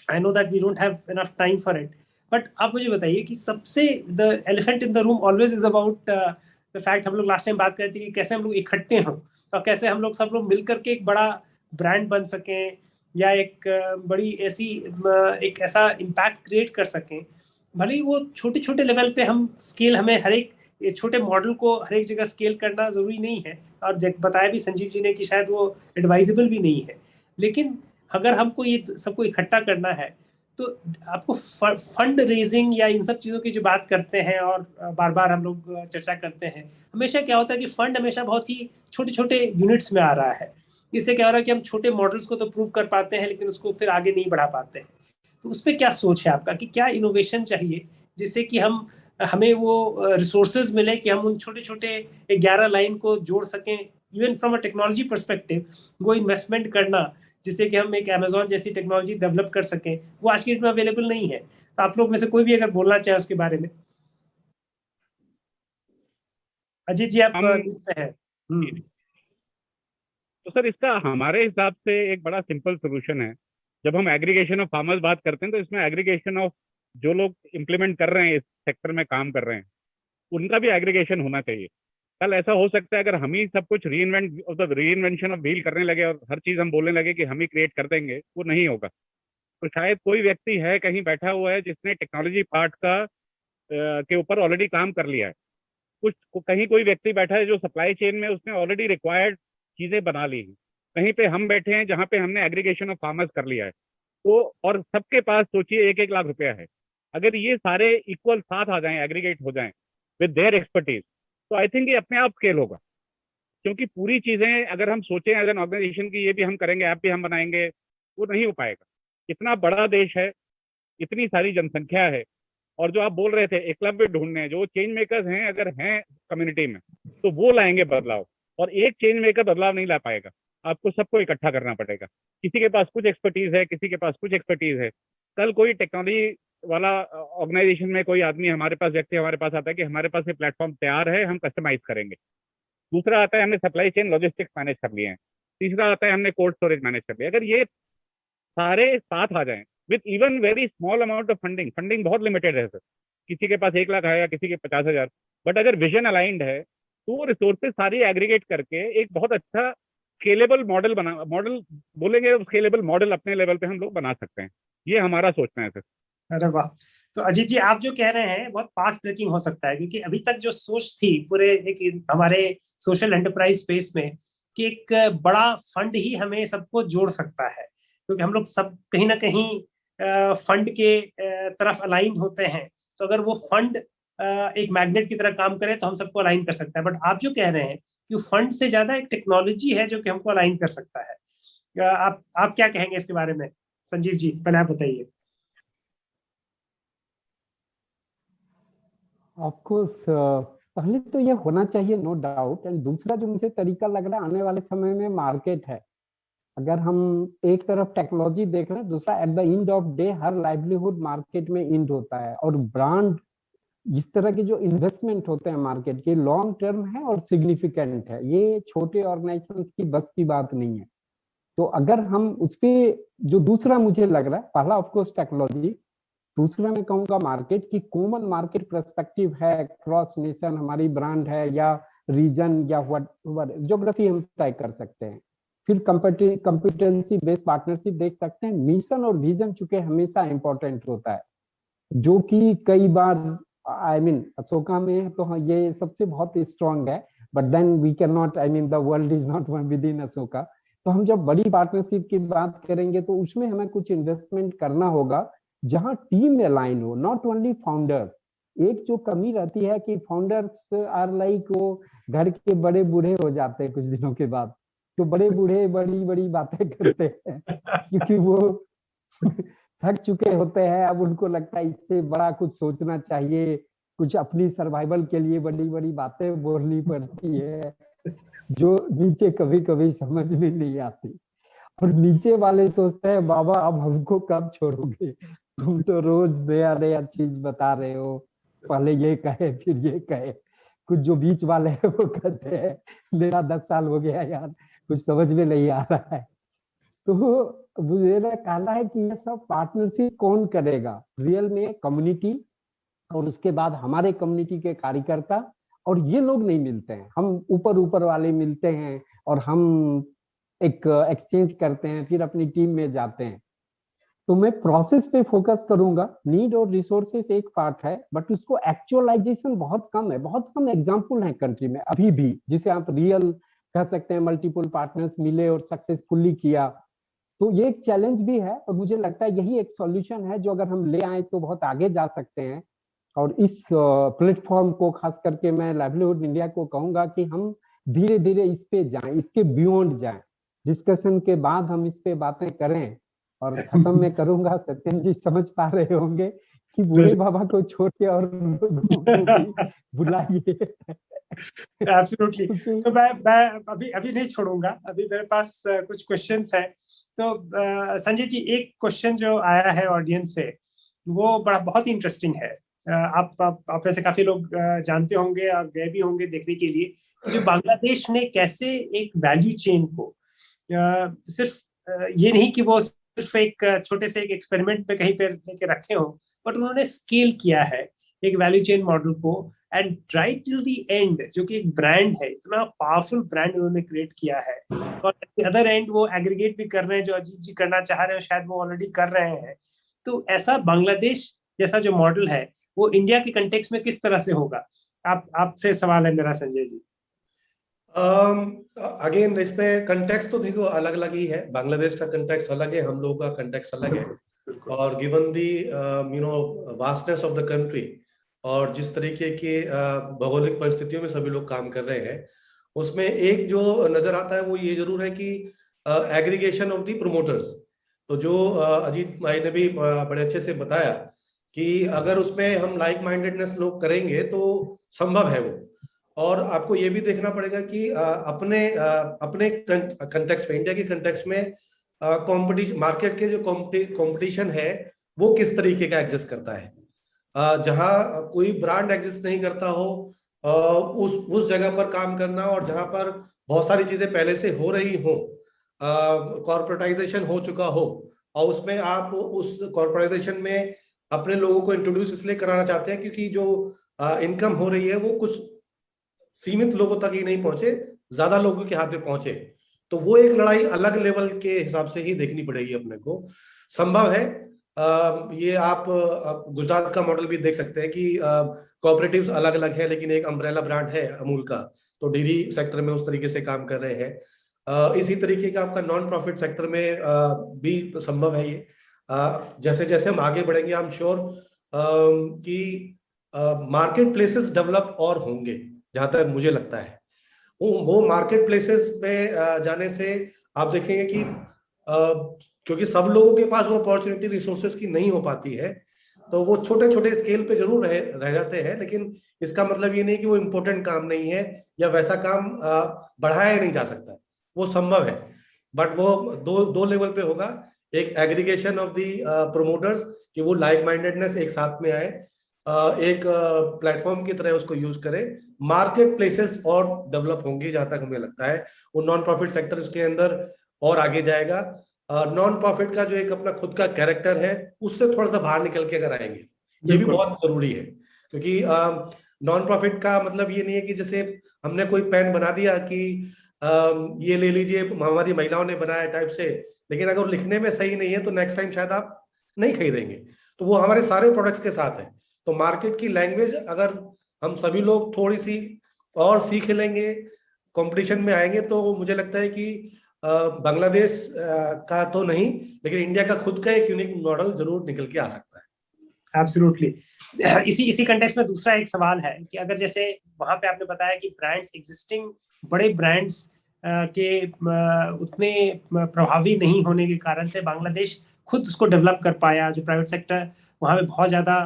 I know that we don't have enough time for it, but आप मुझे बताइए कि सबसे the elephant in the room always is about the fact, हम लोग लास्ट टाइम बात करते थे कि कैसे हम लोग इकट्ठे हों और कैसे हम लोग सब लोग मिलकर के एक बड़ा ब्रांड बन सकें, या एक बड़ी ऐसी एक ऐसा इम्पैक्ट क्रिएट कर सकें। भले ही वो छोटे छोटे लेवल पे हम स्केल, हमें हर एक छोटे मॉडल को हर एक जगह स्केल करना जरूरी नहीं है, और बताया भी संजीव जी ने कि शायद वो एडवाइजेबल भी नहीं है, लेकिन अगर हमको ये सबको इकट्ठा करना है तो आपको फंड रेजिंग या इन सब चीज़ों की जो बात करते हैं और बार बार हम लोग चर्चा करते हैं, हमेशा क्या होता है कि फंड हमेशा बहुत ही छोटे छोटे यूनिट्स में आ रहा है। इससे क्या हो रहा है कि हम छोटे मॉडल्स को तो प्रूव कर पाते हैं लेकिन उसको फिर आगे नहीं बढ़ा पाते हैं। तो उस पर क्या सोच है आपका कि क्या इनोवेशन चाहिए जिससे कि हमें वो रिसोर्सेज मिले कि हम उन छोटे छोटे 11 लाइन को जोड़ सकें, even from a technology perspective वो इन्वेस्टमेंट करना जिससे कि हम एक अमेजोन जैसी टेक्नोलॉजी डेवलप कर सकें, वो आज की डेट में अवेलेबल नहीं है। तो आप लोग में से कोई भी अगर बोलना चाहे उसके बारे में। अजीत जी आप लिखते हैं। तो सर इसका हमारे हिसाब से एक बड़ा सिंपल सोल्यूशन है। जब हम एग्रीगेशन ऑफ फार्मर्स बात करते हैं तो इसमें एग्रीगेशन ऑफ जो लोग इम्प्लीमेंट कर रहे हैं, इस सेक्टर में काम कर रहे हैं, उनका भी एग्रीगेशन होना चाहिए। कल ऐसा हो सकता है अगर हम ही सब कुछ रीइन्वेंशन ऑफ व्हील करने लगे और हर चीज हम बोलने लगे कि हम ही क्रिएट कर देंगे, वो नहीं होगा। तो शायद कोई व्यक्ति है कहीं बैठा हुआ है जिसने टेक्नोलॉजी पार्ट का के ऊपर ऑलरेडी काम कर लिया है, कहीं कोई व्यक्ति बैठा है जो सप्लाई चेन में उसने ऑलरेडी रिक्वायर्ड चीजें बना ली हैं, कहीं पे हम बैठे हैं जहाँ पे हमने एग्रीगेशन ऑफ फार्मर्स कर लिया है। तो और सबके पास सोचिए 1-1 लाख रुपया है। अगर ये सारे इक्वल साथ आ जाएं, एग्रीगेट हो जाएं विद देयर एक्सपर्टीज, तो आई थिंक ये अपने आप स्केल होगा। क्योंकि पूरी चीजें अगर हम सोचें एज एन ऑर्गेनाइजेशन की ये भी हम करेंगे, ऐप भी हम बनाएंगे, वो नहीं हो पाएगा। इतना बड़ा देश है, इतनी सारी जनसंख्या है, और जो आप बोल रहे थे एकलव्य ढूंढने, जो चेंज मेकर्स हैं अगर हैं कम्युनिटी में, तो वो लाएंगे बदलाव। और एक चेंज मेकर बदलाव नहीं ला पाएगा, आपको सबको इकट्ठा करना पड़ेगा। किसी के पास कुछ एक्सपर्टीज है, किसी के पास कुछ एक्सपर्टीज है। कल कोई टेक्नोलॉजी वाला ऑर्गेनाइजेशन में कोई आदमी हमारे पास, व्यक्ति हमारे पास आता है कि हमारे पास ये प्लेटफॉर्म तैयार है, हम कस्टमाइज करेंगे। दूसरा आता है हमने सप्लाई चेन लॉजिस्टिक्स मैनेज कर लिए हैं। तीसरा आता है हमने कोल्ड स्टोरेज मैनेज कर लिया। अगर ये सारे साथ आ जाएं with even very small amount of funding बहुत लिमिटेड है सर, किसी के पास 1 लाख आएगा, किसी के 50,000, बट अगर विजन अलाइंड है तो वो रिसोर्सेज सारी एग्रीगेट करके एक बहुत अच्छा स्केलेबल मॉडल बोलेंगे, स्केलेबल मॉडल अपने लेवल पे हम लोग बना सकते हैं। ये हमारा सोचना है सर। अरे वाह। तो अजीत जी, आप जो कह रहे हैं बहुत पाथ ब्रेकिंग हो सकता है, क्योंकि अभी तक जो सोच थी पूरे एक हमारे सोशल एंटरप्राइज स्पेस में कि एक बड़ा फंड ही हमें सबको जोड़ सकता है, क्योंकि हम लोग सब कहीं ना कहीं फंड के तरफ अलाइन होते हैं। तो अगर वो फंड एक मैग्नेट की तरह काम करे तो हम सबको अलाइन कर सकता है। बट आप जो कह रहे हैं कि फंड से ज्यादा एक टेक्नोलॉजी है जो कि हमको अलाइन कर सकता है। आप क्या कहेंगे इसके बारे में? संजीव जी, पहले आप बताइए। ऑफकोर्स पहले तो ये होना चाहिए, नो डाउट। एंड दूसरा जो मुझे तरीका लग रहा है, आने वाले समय में मार्केट है। अगर हम एक तरफ टेक्नोलॉजी देख रहे हैं, दूसरा at the end of day her livelihood market में एंड होता है। और ब्रांड, इस तरह के जो इन्वेस्टमेंट होते हैं मार्केट के, लॉन्ग टर्म है और सिग्निफिकेंट है। ये छोटे ऑर्गेनाइजेशंस की बस की बात नहीं है। तो अगर हम उस पे, जो दूसरा मुझे लग रहा है, पहला ऑफकोर्स टेक्नोलॉजी, दूसरा मैं कहूँगा मार्केट की कॉमन मार्केट पर्सपेक्टिव है, क्रॉस नेशन हमारी ब्रांड है, या रीजन या व्हाट ज्योग्राफी हम तय कर सकते हैं। फिर कम्पिटेंसी बेस्ड पार्टनरशिप देख सकते हैं। मिशन और विजन चूंकि हमेशा इंपॉर्टेंट होता है, जो कि कई बार अशोका में तो हाँ, ये सबसे बहुत स्ट्रांग है। But then we can not, the world is not within Ashoka. तो हम जब बड़ी पार्टनरशिप की बात करेंगे तो उसमें हमें कुछ इन्वेस्टमेंट करना होगा जहां टीम में अलाइन हो, नॉट ओनली फाउंडर्स। एक जो कमी रहती है कि फाउंडर्स आर लाइक, वो घर के बड़े बूढ़े हो जाते हैं कुछ दिनों के बाद। तो बड़े बूढ़े बड़ी बड़ी बातें करते हैं क्योंकि वो थक चुके होते हैं। अब उनको लगता है इससे बड़ा कुछ सोचना चाहिए, कुछ अपनी सर्वाइवल के लिए बड़ी बड़ी बातें बोलनी पड़ती है, जो नीचे कभी कभी समझ में नहीं आती। और नीचे वाले सोचते हैं बाबा अब हमको कब छोड़ोगे, तुम तो रोज नया नया चीज बता रहे हो, पहले ये कहे फिर ये कहे। कुछ जो बीच वाले हैं वो कहते हैं मेरा 10 साल हो गया यार, कुछ समझ में नहीं आ रहा है। तो मुझे ना कहना है कि ये सब पार्टनरशिप कौन करेगा? रियल में कम्युनिटी, और उसके बाद हमारे कम्युनिटी के कार्यकर्ता। और ये लोग नहीं मिलते हैं, हम ऊपर ऊपर वाले मिलते हैं और हम एक एक्सचेंज करते हैं, फिर अपनी टीम में जाते हैं। तो मैं प्रोसेस पे फोकस करूंगा। नीड और रिसोर्सेस एक पार्ट है, बट उसको एक्चुअलाइजेशन बहुत कम है। बहुत कम एग्जांपल है कंट्री में अभी भी जिसे आप रियल कह सकते हैं, मल्टीपल पार्टनर्स मिले और सक्सेसफुली किया। तो ये एक चैलेंज भी है, और मुझे लगता है यही एक सॉल्यूशन है जो अगर हम ले आए तो बहुत आगे जा सकते हैं। और इस प्लेटफॉर्म को खास करके मैं लाइवलीहुड इंडिया को कहूंगा कि हम धीरे धीरे इस पे जाएं, इसके बियॉन्ड जाएं। डिस्कशन के बाद हम इस पे बातें करें। और खत्म में करूंगा, सत्यम जी समझ पा रहे होंगे कि बूढ़े बाबा को छोड़ के और लोगों को भी बुलाइए। एब्सोल्युटली। तो मैं अभी नहीं छोड़ूंगा, अभी मेरे पास कुछ क्वेश्चंस हैं। तो संजय जी, एक क्वेश्चन जो आया है ऑडियंस से वो बहुत ही इंटरेस्टिंग है। आप में से काफी लोग जानते होंगे और गए भी होंगे देखने के लिए, जो बांग्लादेश ने कैसे एक वैल्यू चेन को सिर्फ ये नहीं कि वो सिर्फ एक छोटे से एक एक्सपेरिमेंट पे कहीं पे लेके रखे हो, बट उन्होंने स्केल किया है एक वैल्यू चेन मॉडल को, and right till the end, जो कि एक ब्रांड है, इतना पावरफुल ब्रांड उन्होंने क्रिएट किया है। और अदर एंड वो एग्रीगेट भी कर रहे हैं, जो अजीत जी करना चाह रहे हो शायद वो ऑलरेडी कर रहे हैं। तो ऐसा बांग्लादेश जैसा जो मॉडल है वो इंडिया के कंटेक्स्ट में किस तरह से होगा? आपसे सवाल है मेरा संजय जी। अगेन इसमें कंटेक्स्ट तो देखो अलग अलग ही है, बांग्लादेश का कंटेक्स्ट अलग है, हम लोगों का कंटेक्स्ट अलग है, और given the vastness of the country और जिस तरीके के भौगोलिक परिस्थितियों में सभी लोग काम कर रहे हैं, उसमें एक जो नजर आता है वो ये जरूर है कि एग्रीगेशन ऑफ द प्रोमोटर्स। तो जो अजीत भाई ने भी बड़े अच्छे से बताया कि अगर उसमें हम लाइक माइंडेडनेस लोग करेंगे तो संभव है वो। और आपको ये भी देखना पड़ेगा कि अपने कंटेक्स्ट में, इंडिया के कंटेक्स्ट में कंपटीशन, मार्केट के जो कंपटीशन है वो किस तरीके का एग्जिस्ट करता है। जहां कोई ब्रांड एग्जिस्ट नहीं करता हो उस जगह पर काम करना, और जहां पर बहुत सारी चीजें पहले से हो रही हो, कॉर्पोरेटाइजेशन हो चुका हो, और उसमें आप उस कॉर्पोरेटाइजेशन में अपने लोगों को इंट्रोड्यूस इसलिए कराना चाहते हैं क्योंकि जो इनकम हो रही है वो कुछ सीमित लोगों तक ही नहीं पहुंचे, ज्यादा लोगों के हाथ में पहुंचे। तो वो एक लड़ाई अलग लेवल के हिसाब से ही देखनी पड़ेगी अपने को। संभव है ये आप गुजरात का मॉडल भी देख सकते हैं कि कोऑपरेटिव्स अलग अलग है, लेकिन एक अम्ब्रेला ब्रांड है अमूल का, तो डेयरी सेक्टर में उस तरीके से काम कर रहे हैं। इसी तरीके का आपका नॉन प्रॉफिट सेक्टर में भी संभव है ये। जैसे जैसे हम आगे बढ़ेंगे आई एम श्योर कि मार्केट प्लेसेस डेवलप और होंगे, जहां तक मुझे लगता है। वो मार्केट प्लेसेस में जाने से आप देखेंगे कि क्योंकि सब लोगों के पास वो अपॉर्चुनिटी रिसोर्सेज की नहीं हो पाती है, तो वो छोटे छोटे स्केल पे जरूर रह जाते हैं, लेकिन इसका मतलब ये नहीं कि वो इम्पोर्टेंट काम नहीं है या वैसा काम बढ़ाया नहीं जा सकता, वो संभव है। बट वो दो लेवल पे होगा, एक एग्रीगेशन ऑफ दी प्रोमोटर्स कि वो लाइक माइंडेडनेस एक साथ में आए, एक प्लेटफॉर्म की तरह उसको यूज करें। मार्केट प्लेसेस और डेवलप होंगे जहां तक हमें लगता है, वो नॉन प्रॉफिट सेक्टर उसके अंदर और आगे जाएगा। नॉन प्रॉफिट का जो एक अपना खुद का कैरेक्टर है उससे थोड़ा सा बाहर निकल के अगर आएंगे, ये भी बहुत जरूरी है। क्योंकि नॉन प्रॉफिट का मतलब ये नहीं है कि जैसे हमने कोई पेन बना दिया कि ये ले लीजिए हमारी महिलाओं ने बनाया टाइप से, लेकिन अगर लिखने में सही नहीं है तो नेक्स्ट टाइम शायद आप नहीं खरीदेंगे। तो वो हमारे सारे प्रोडक्ट्स के साथ है। तो मार्केट की लैंग्वेज अगर हम सभी लोग थोड़ी सी और सीख लेंगे, कंपटीशन में आएंगे, तो मुझे लगता है कि बांग्लादेश का तो नहीं, लेकिन इंडिया का खुद का एक यूनिक मॉडल जरूर निकल के आ सकता है। एब्सोल्युटली। इसी कंटेक्स्ट में दूसरा एक सवाल है कि अगर जैसे वहां पे आपने बताया कि ब्रांड्स एग्जिस्टिंग बड़े ब्रांड्स के उतने प्रभावी नहीं होने के कारण से बांग्लादेश खुद उसको डेवलप कर पाया, जो प्राइवेट सेक्टर वहां पे बहुत ज्यादा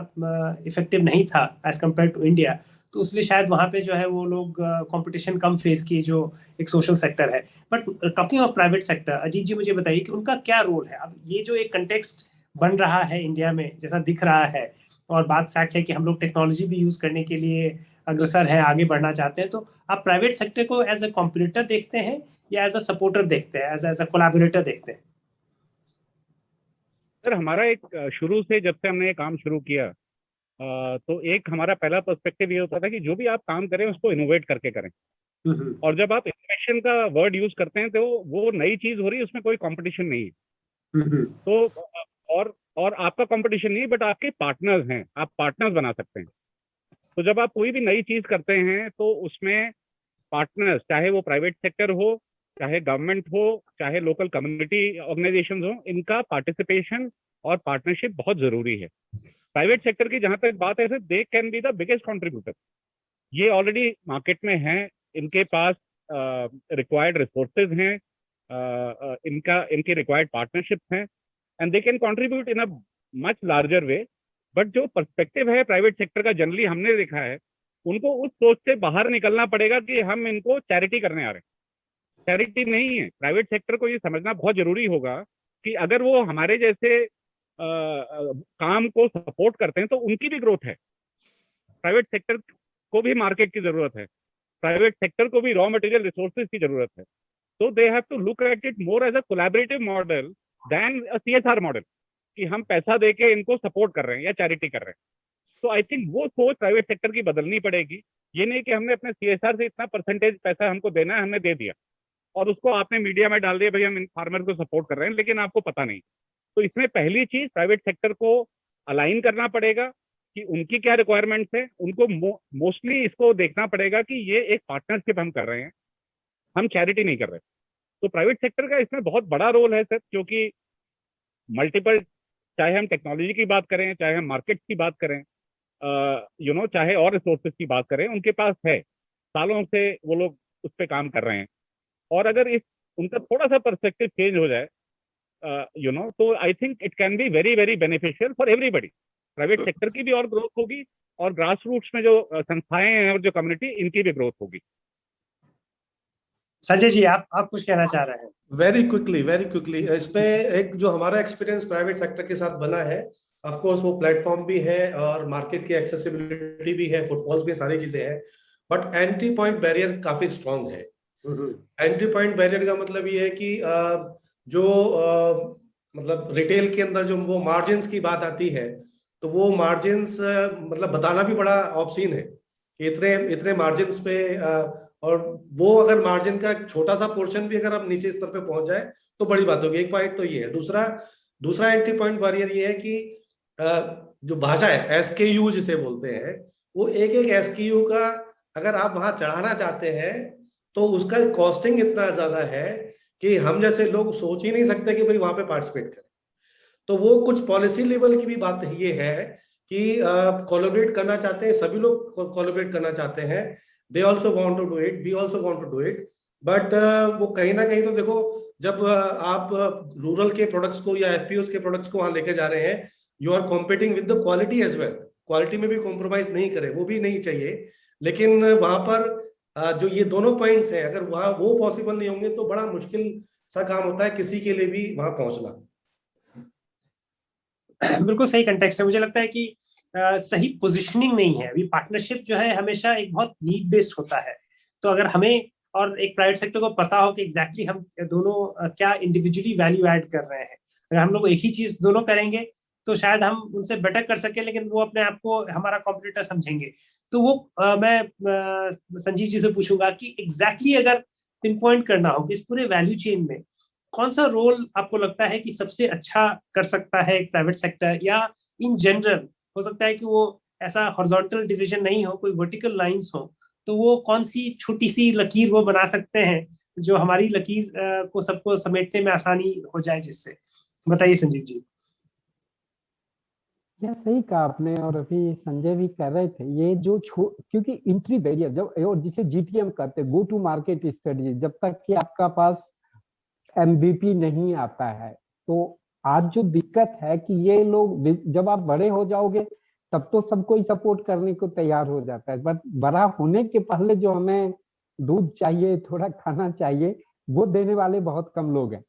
इफेक्टिव नहीं था एज कम्पेयर टू इंडिया, तो इसलिए शायद वहां पे जो है वो लोग कंपटीशन कम फेस की, जो एक सोशल सेक्टर है। But talking of private sector, Ajit ji मुझे बताइए कि उनका क्या रोल है। अब ये जो एक कंटेक्स्ट बन रहा है इंडिया में जैसा दिख रहा है, और बात फैक्ट है कि हम लोग टेक्नोलॉजी भी यूज करने के लिए अग्रसर है, आगे बढ़ना चाहते हैं, तो आप प्राइवेट सेक्टर को एज अ कॉम्पिटिटर देखते हैं या एज अ सपोर्टर देखते हैं, एज अ कोलैबोरेटर देखते हैं? सर हमारा एक शुरू से जब से हमने ये काम शुरू किया तो एक हमारा पहला पर्सपेक्टिव ये होता था कि जो भी आप काम करें उसको इनोवेट करके करें। और जब आप इनोवेशन का वर्ड यूज करते हैं तो वो नई चीज हो रही है, उसमें कोई कंपटीशन नहीं है। तो और आपका कंपटीशन नहीं, बट आपके पार्टनर्स हैं, आप पार्टनर्स बना सकते हैं। तो जब आप कोई भी नई चीज करते हैं तो उसमें पार्टनर्स, चाहे वो प्राइवेट सेक्टर हो, चाहे गवर्नमेंट हो, चाहे लोकल कम्युनिटी ऑर्गेनाइजेशंस हो, इनका पार्टिसिपेशन और पार्टनरशिप बहुत जरूरी है। प्राइवेट सेक्टर की जहां तक बात है, they can be the biggest contributor. ये ऑलरेडी मार्केट में हैं, इनके पास रिक्वायर्ड रिसोर्सेज हैं, इनके रिक्वायर्ड पार्टनरशिप्स हैं, and they can contribute in a much larger way. But जो पर्सपेक्टिव है प्राइवेट सेक्टर का, जनरली हमने देखा है, उनको उस सोच से बाहर निकलना पड़ेगा कि हम इनको चैरिटी करने आ रहे हैं। चैरिटी नहीं है। प्राइवेट सेक्टर को ये समझना बहुत जरूरी होगा कि अगर वो हमारे जैसे काम को सपोर्ट करते हैं तो उनकी भी ग्रोथ है। प्राइवेट सेक्टर को भी मार्केट की जरूरत है, प्राइवेट सेक्टर को भी रॉ मटेरियल रिसोर्सेज की जरूरत है। तो they have to look at it more as a collaborative model then a CSR model, कि हम पैसा देके इनको सपोर्ट कर रहे हैं या चैरिटी कर रहे हैं। तो आई थिंक वो सोच प्राइवेट सेक्टर की बदलनी पड़ेगी। ये नहीं कि हमने अपने CSR से इतना परसेंटेज पैसा हमको देना है, हमने दे दिया और उसको आपने मीडिया में डाल दिया, भाई हम इन फार्मर को सपोर्ट कर रहे हैं, लेकिन आपको पता नहीं। तो इसमें पहली चीज प्राइवेट सेक्टर को अलाइन करना पड़ेगा कि उनकी क्या रिक्वायरमेंट्स है, उनको मोस्टली इसको देखना पड़ेगा कि ये एक पार्टनरशिप हम कर रहे हैं, हम चैरिटी नहीं कर रहे। तो प्राइवेट सेक्टर का इसमें बहुत बड़ा रोल है सर, क्योंकि मल्टीपल, चाहे हम टेक्नोलॉजी की बात करें, चाहे हम मार्केट की बात करें, चाहे और रिसोर्सेज की बात करें, उनके पास है, सालों से वो लोग उस पर काम कर रहे हैं। और अगर इस उनका थोड़ा सा पर्सपेक्टिव चेंज हो जाए, तो I think it can be very very beneficial for everybody. Private sector की भी और ग्रोथ होगी, और ग्रास रूट्स में जो संस्थाएं हैं और जो कम्युनिटी, इनकी भी ग्रोथ होगी। संजय जी, आप कुछ कहना चाह रहे हैं? वेरी क्विकली इसमें एक जो हमारा एक्सपीरियंस प्राइवेट सेक्टर के साथ बना है, ऑफ कोर्स वो प्लेटफॉर्म भी है और मार्केट की एक्सेसिबिलिटी भी है, फुटफॉल्स भी, सारी चीजें हैं, बट एंट्री पॉइंट बैरियर काफी स्ट्रांग है। एंट्री पॉइंट बैरियर का मतलब ये है कि मतलब रिटेल के अंदर जो वो मार्जिन्स की बात आती है, तो वो मार्जिन्स मतलब बताना भी बड़ा ऑब्सीन है कि इतने इतने मार्जिन्स पे, और वो अगर मार्जिन का छोटा सा पोर्शन भी अगर आप नीचे स्तर पे पहुंच जाए तो बड़ी बात होगी। एक पॉइंट तो ये है। दूसरा एंट्री पॉइंट बैरियर ये है कि जो भाषा है, SKU जिसे बोलते हैं, वो एक एक SKU का अगर आप वहां चढ़ाना चाहते हैं तो उसका कॉस्टिंग इतना ज्यादा है कि हम जैसे लोग सोच ही नहीं सकते कि भाई वहां पे पार्टिसिपेट करें। तो वो कुछ पॉलिसी लेवल की भी बात ये है कि कोलैबोरेट करना चाहते हैं, सभी लोग कोलैबोरेट करना चाहते हैं, they also want to do it, we also want to do it, but वो कहीं ना कहीं तो देखो, जब आप रूरल के प्रोडक्ट्स को या FPOs के प्रोडक्ट्स को वहां लेके जा रहे हैं, you are competing with the quality as well. Quality में भी कॉम्प्रोमाइज नहीं करें, वो भी नहीं चाहिए, लेकिन वहां पर जो ये दोनों पॉइंट्स हैं, अगर वहां वो पॉसिबल नहीं होंगे तो बड़ा मुश्किल सा काम होता है किसी के लिए भी वहां पहुंचना। बिल्कुल सही कंटेक्स्ट है। मुझे लगता है कि सही पोजीशनिंग नहीं है अभी। पार्टनरशिप जो है हमेशा एक बहुत नीड बेस्ड होता है। तो अगर हमें और एक प्राइवेट सेक्टर को पता हो कि एग्जैक्टली हम दोनों क्या इंडिविजुअली वैल्यू ऐड कर रहे हैं, अगर हम लोग एक ही चीज दोनों करेंगे तो शायद हम उनसे बेटर कर सके, लेकिन वो अपने आप को हमारा कॉम्पिटिटर समझेंगे। तो वो मैं संजीव जी से पूछूंगा कि एग्जैक्टली अगर पिन पॉइंट करना हो कि इस पूरे वैल्यू चेन में कौन सा रोल आपको लगता है कि सबसे अच्छा कर सकता है एक प्राइवेट सेक्टर, या इन जनरल हो सकता है कि वो ऐसा हॉरिजॉन्टल डिवीजन नहीं हो, कोई वर्टिकल लाइंस हो, तो वो कौन सी छोटी सी लकीर वो बना सकते हैं जो हमारी लकीर को सबको समेटने में आसानी हो जाए, जिससे? बताइए संजीव जी। यह सही कहा आपने, और अभी संजय भी कर रहे थे, ये जो क्योंकि एंट्री बैरियर जब, और जिसे GTM कहते हैं, गो टू मार्केट स्ट्रेटजी, जब तक कि आपका पास MVP नहीं आता है, तो आज जो दिक्कत है कि ये लोग, जब आप बड़े हो जाओगे तब तो सब कोई सपोर्ट करने को तैयार हो जाता है, बट बड़ा होने के पहले जो हमें दूध चाहिए, थोड़ा खाना चाहिए, वो देने वाले बहुत कम लोग हैं।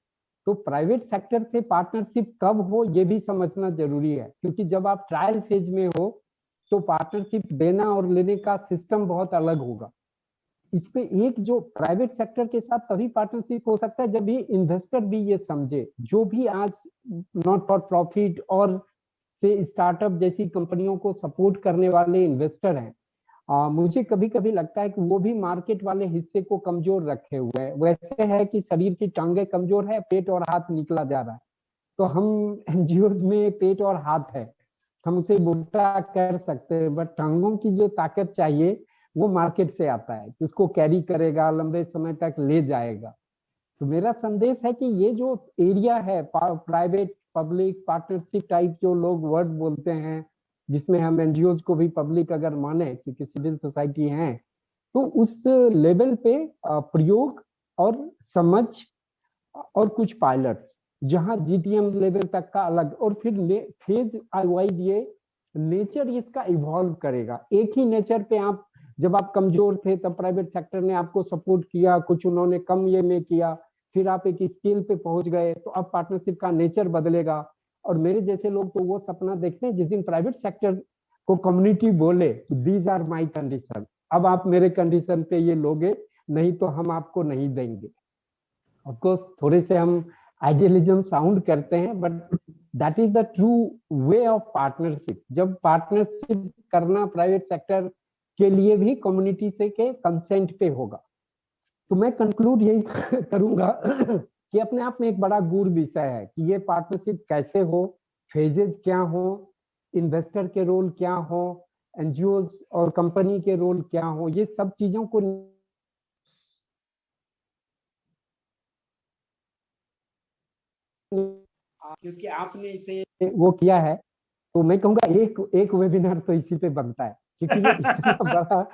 तो प्राइवेट सेक्टर से पार्टनरशिप कब हो ये भी समझना जरूरी है, क्योंकि जब आप ट्रायल फेज में हो तो पार्टनरशिप देना और लेने का सिस्टम बहुत अलग होगा। इस पे एक जो प्राइवेट सेक्टर के साथ तभी पार्टनरशिप हो सकता है जब ये इन्वेस्टर भी ये समझे, जो भी आज नॉट फॉर प्रॉफिट और से स्टार्टअप जैसी कंपनियों को सपोर्ट करने वाले इन्वेस्टर हैं, मुझे कभी कभी लगता है कि वो भी मार्केट वाले हिस्से को कमजोर रखे हुए है। वैसे है कि शरीर की टांगे कमजोर है, पेट और हाथ निकला जा रहा है, तो हम NGOs में पेट और हाथ है, हम उसे मोटा कर सकते हैं, बट टांगों की जो ताकत चाहिए वो मार्केट से आता है, उसको कैरी करेगा, लंबे समय तक ले जाएगा। तो मेरा संदेश है कि ये जो एरिया है प्राइवेट पब्लिक पार्टनरशिप टाइप, जो लोग वर्ड बोलते हैं, जिसमें हम NGOs को भी पब्लिक अगर माने क्योंकि सिविल सोसाइटी है, तो उस लेवल पे प्रयोग और समझ और कुछ पायलट्स, जहां GTM लेवल तक का अलग, और फिर फेज वाइज ये नेचर इसका इवॉल्व करेगा। एक ही नेचर पे आप, जब आप कमजोर थे तब प्राइवेट सेक्टर ने आपको सपोर्ट किया, कुछ उन्होंने कम ये में किया, फिर आप एक स्केल पे पहुंच गए, तो अब पार्टनरशिप का नेचर बदलेगा। और मेरे जैसे लोग तो वो सपना देखते हैं जिस दिन प्राइवेट सेक्टर को कम्युनिटी बोले दीज आर माई कंडीशन, अब आप मेरे कंडीशन पे ये लोगे, नहीं तो हम आपको नहीं देंगे। ऑफ कोर्स थोड़े से हम आइडियलिज्म साउंड करते हैं, but that is the true way of partnership. जब पार्टनरशिप करना प्राइवेट सेक्टर के लिए भी कम्युनिटी से के कंसेंट पे होगा। तो मैं कंक्लूड यही करूंगा कि अपने आप में एक बड़ा गूढ़ विषय है कि ये पार्टनरशिप कैसे हो, फेजेस क्या हो, इन्वेस्टर के रोल क्या हो, एनजीओज और कंपनी के रोल क्या हो, ये सब चीजों को क्योंकि आपने इसे वो किया है, तो मैं कहूँगा एक वेबिनार तो इसी पे बनता है, क्योंकि ये इतना बड़ा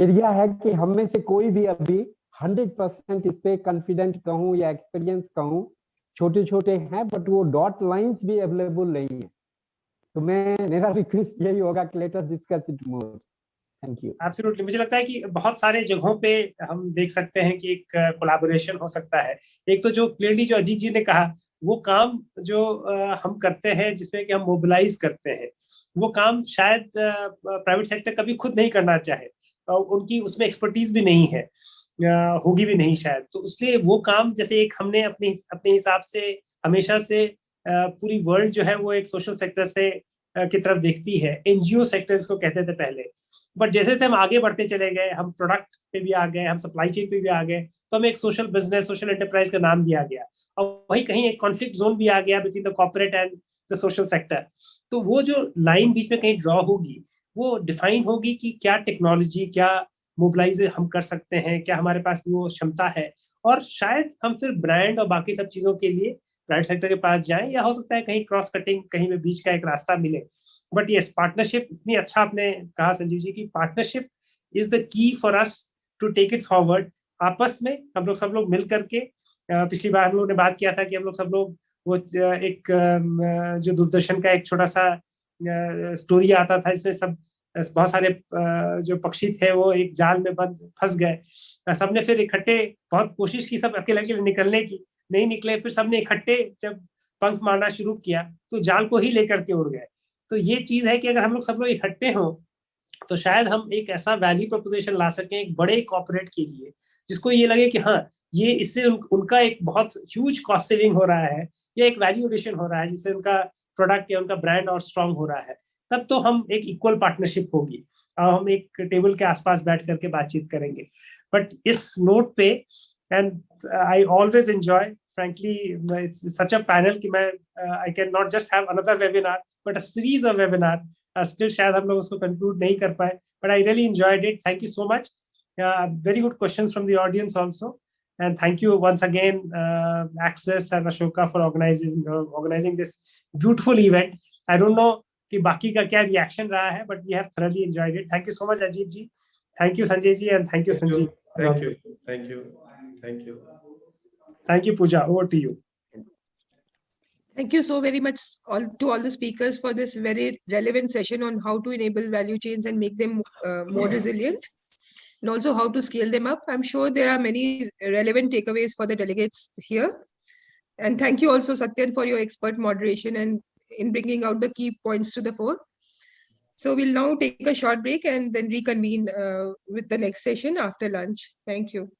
एरिया है कि हम में से कोई भी अभी 100% इस पे कॉन्फिडेंट कहूँ या एक्सपीरियंस कहूँ, छोटे छोटे हैं, बट वो डॉट लाइंस भी अवेलेबल नहीं है। तो मेरा रिक्वेस्ट यही होगा कि let us discuss it more. Thank you. Absolutely, मुझे लगता है कि बहुत सारे जगहों पे हम देख सकते हैं कि एक कोलैबोरेशन हो सकता है। एक तो जो क्लियरली जो अजीत जी ने कहा, वो काम जो हम करते हैं जिसमें कि हम मोबिलाइज करते हैं, वो काम शायद प्राइवेट सेक्टर कभी खुद नहीं करना चाहे, उनकी उसमें एक्सपर्टीज भी नहीं है, होगी भी नहीं शायद। तो इसलिए वो काम जैसे एक हमने अपने हिसाब से हमेशा से पूरी वर्ल्ड जो है वो एक सोशल सेक्टर से की तरफ देखती है, एनजीओ सेक्टर्स को कहते थे पहले, बट जैसे जैसे हम आगे बढ़ते चले गए, हम प्रोडक्ट पे भी आ गए, हम सप्लाई चेन पे भी आ गए, तो हमें एक सोशल बिजनेस, सोशल एंटरप्राइज का नाम दिया गया, और वही कहीं एक कॉन्फ्लिक्ट जोन भी आ गया between the corporate and the social sector. तो वो जो लाइन बीच में कहीं ड्रॉ होगी, वो डिफाइन होगी कि क्या टेक्नोलॉजी, क्या मोबिलाइज हम कर सकते हैं, क्या हमारे पास वो क्षमता है, और शायद हम फिर ब्रांड और बाकी सब चीजों के लिए प्राइवेट सेक्टर के पास जाएं, या हो सकता है कहीं क्रॉस कटिंग, कहीं में बीच का एक रास्ता मिले। बट यस, पार्टनरशिप इतनी अच्छा आपने कहा संजीव जी की partnership is the key for us to take it forward. आपस में हम लोग सब लोग मिल करके, पिछली बार हम लोग ने बात किया था कि हम लोग सब लोग वो एक जो दूरदर्शन का एक छोटा सा स्टोरी आता था, इसमें सब बहुत सारे जो पक्षी थे वो एक जाल में बंद फंस गए, सबने फिर इकट्ठे बहुत कोशिश की, सब अकेले अकेले निकलने की, नहीं निकले, फिर सबने इकट्ठे जब पंख मारना शुरू किया तो जाल को ही लेकर के उड़ गए। तो ये चीज है कि अगर हम लोग सब लोग इकट्ठे हों तो शायद हम एक ऐसा वैल्यू प्रोपोजिशन ला सकें एक बड़े कॉर्पोरेट के लिए, जिसको ये लगे कि हाँ, ये इससे उनका एक बहुत ह्यूज कॉस्ट सेविंग हो रहा है, या एक वैल्यू एडिशन हो रहा है, जिससे उनका प्रोडक्ट या उनका ब्रांड और स्ट्रांग हो रहा है। तब तो हम एक इक्वल पार्टनरशिप होगी और हम एक टेबल के आसपास बैठ करके बातचीत करेंगे। बट इस नोट पे, and I always enjoy frankly, it's such a panel कि मैं I can not just have another webinar but a series of webinar, still शायद हम लोग उसको conclude नहीं कर पाए, but I really enjoyed it. Thank you so much. Very good questions from the audience also, and thank you once again Access and Ashoka for organizing this beautiful event. I don't know कि बाकी का क्या reaction रहा है, but we have thoroughly enjoyed it. Thank you so much Ajit ji, thank you Sanjay ji, and thank you Sanjeev. Thank you. Thank you, Pooja. Over to you. Thank you so very much to all the speakers for this very relevant session on how to enable value chains and make them more resilient, and also how to scale them up. I'm sure there are many relevant takeaways for the delegates here. And thank you also, Satyan, for your expert moderation and in bringing out the key points to the fore. So we'll now take a short break and then reconvene with the next session after lunch. Thank you.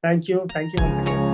Thank you. Thank you once again.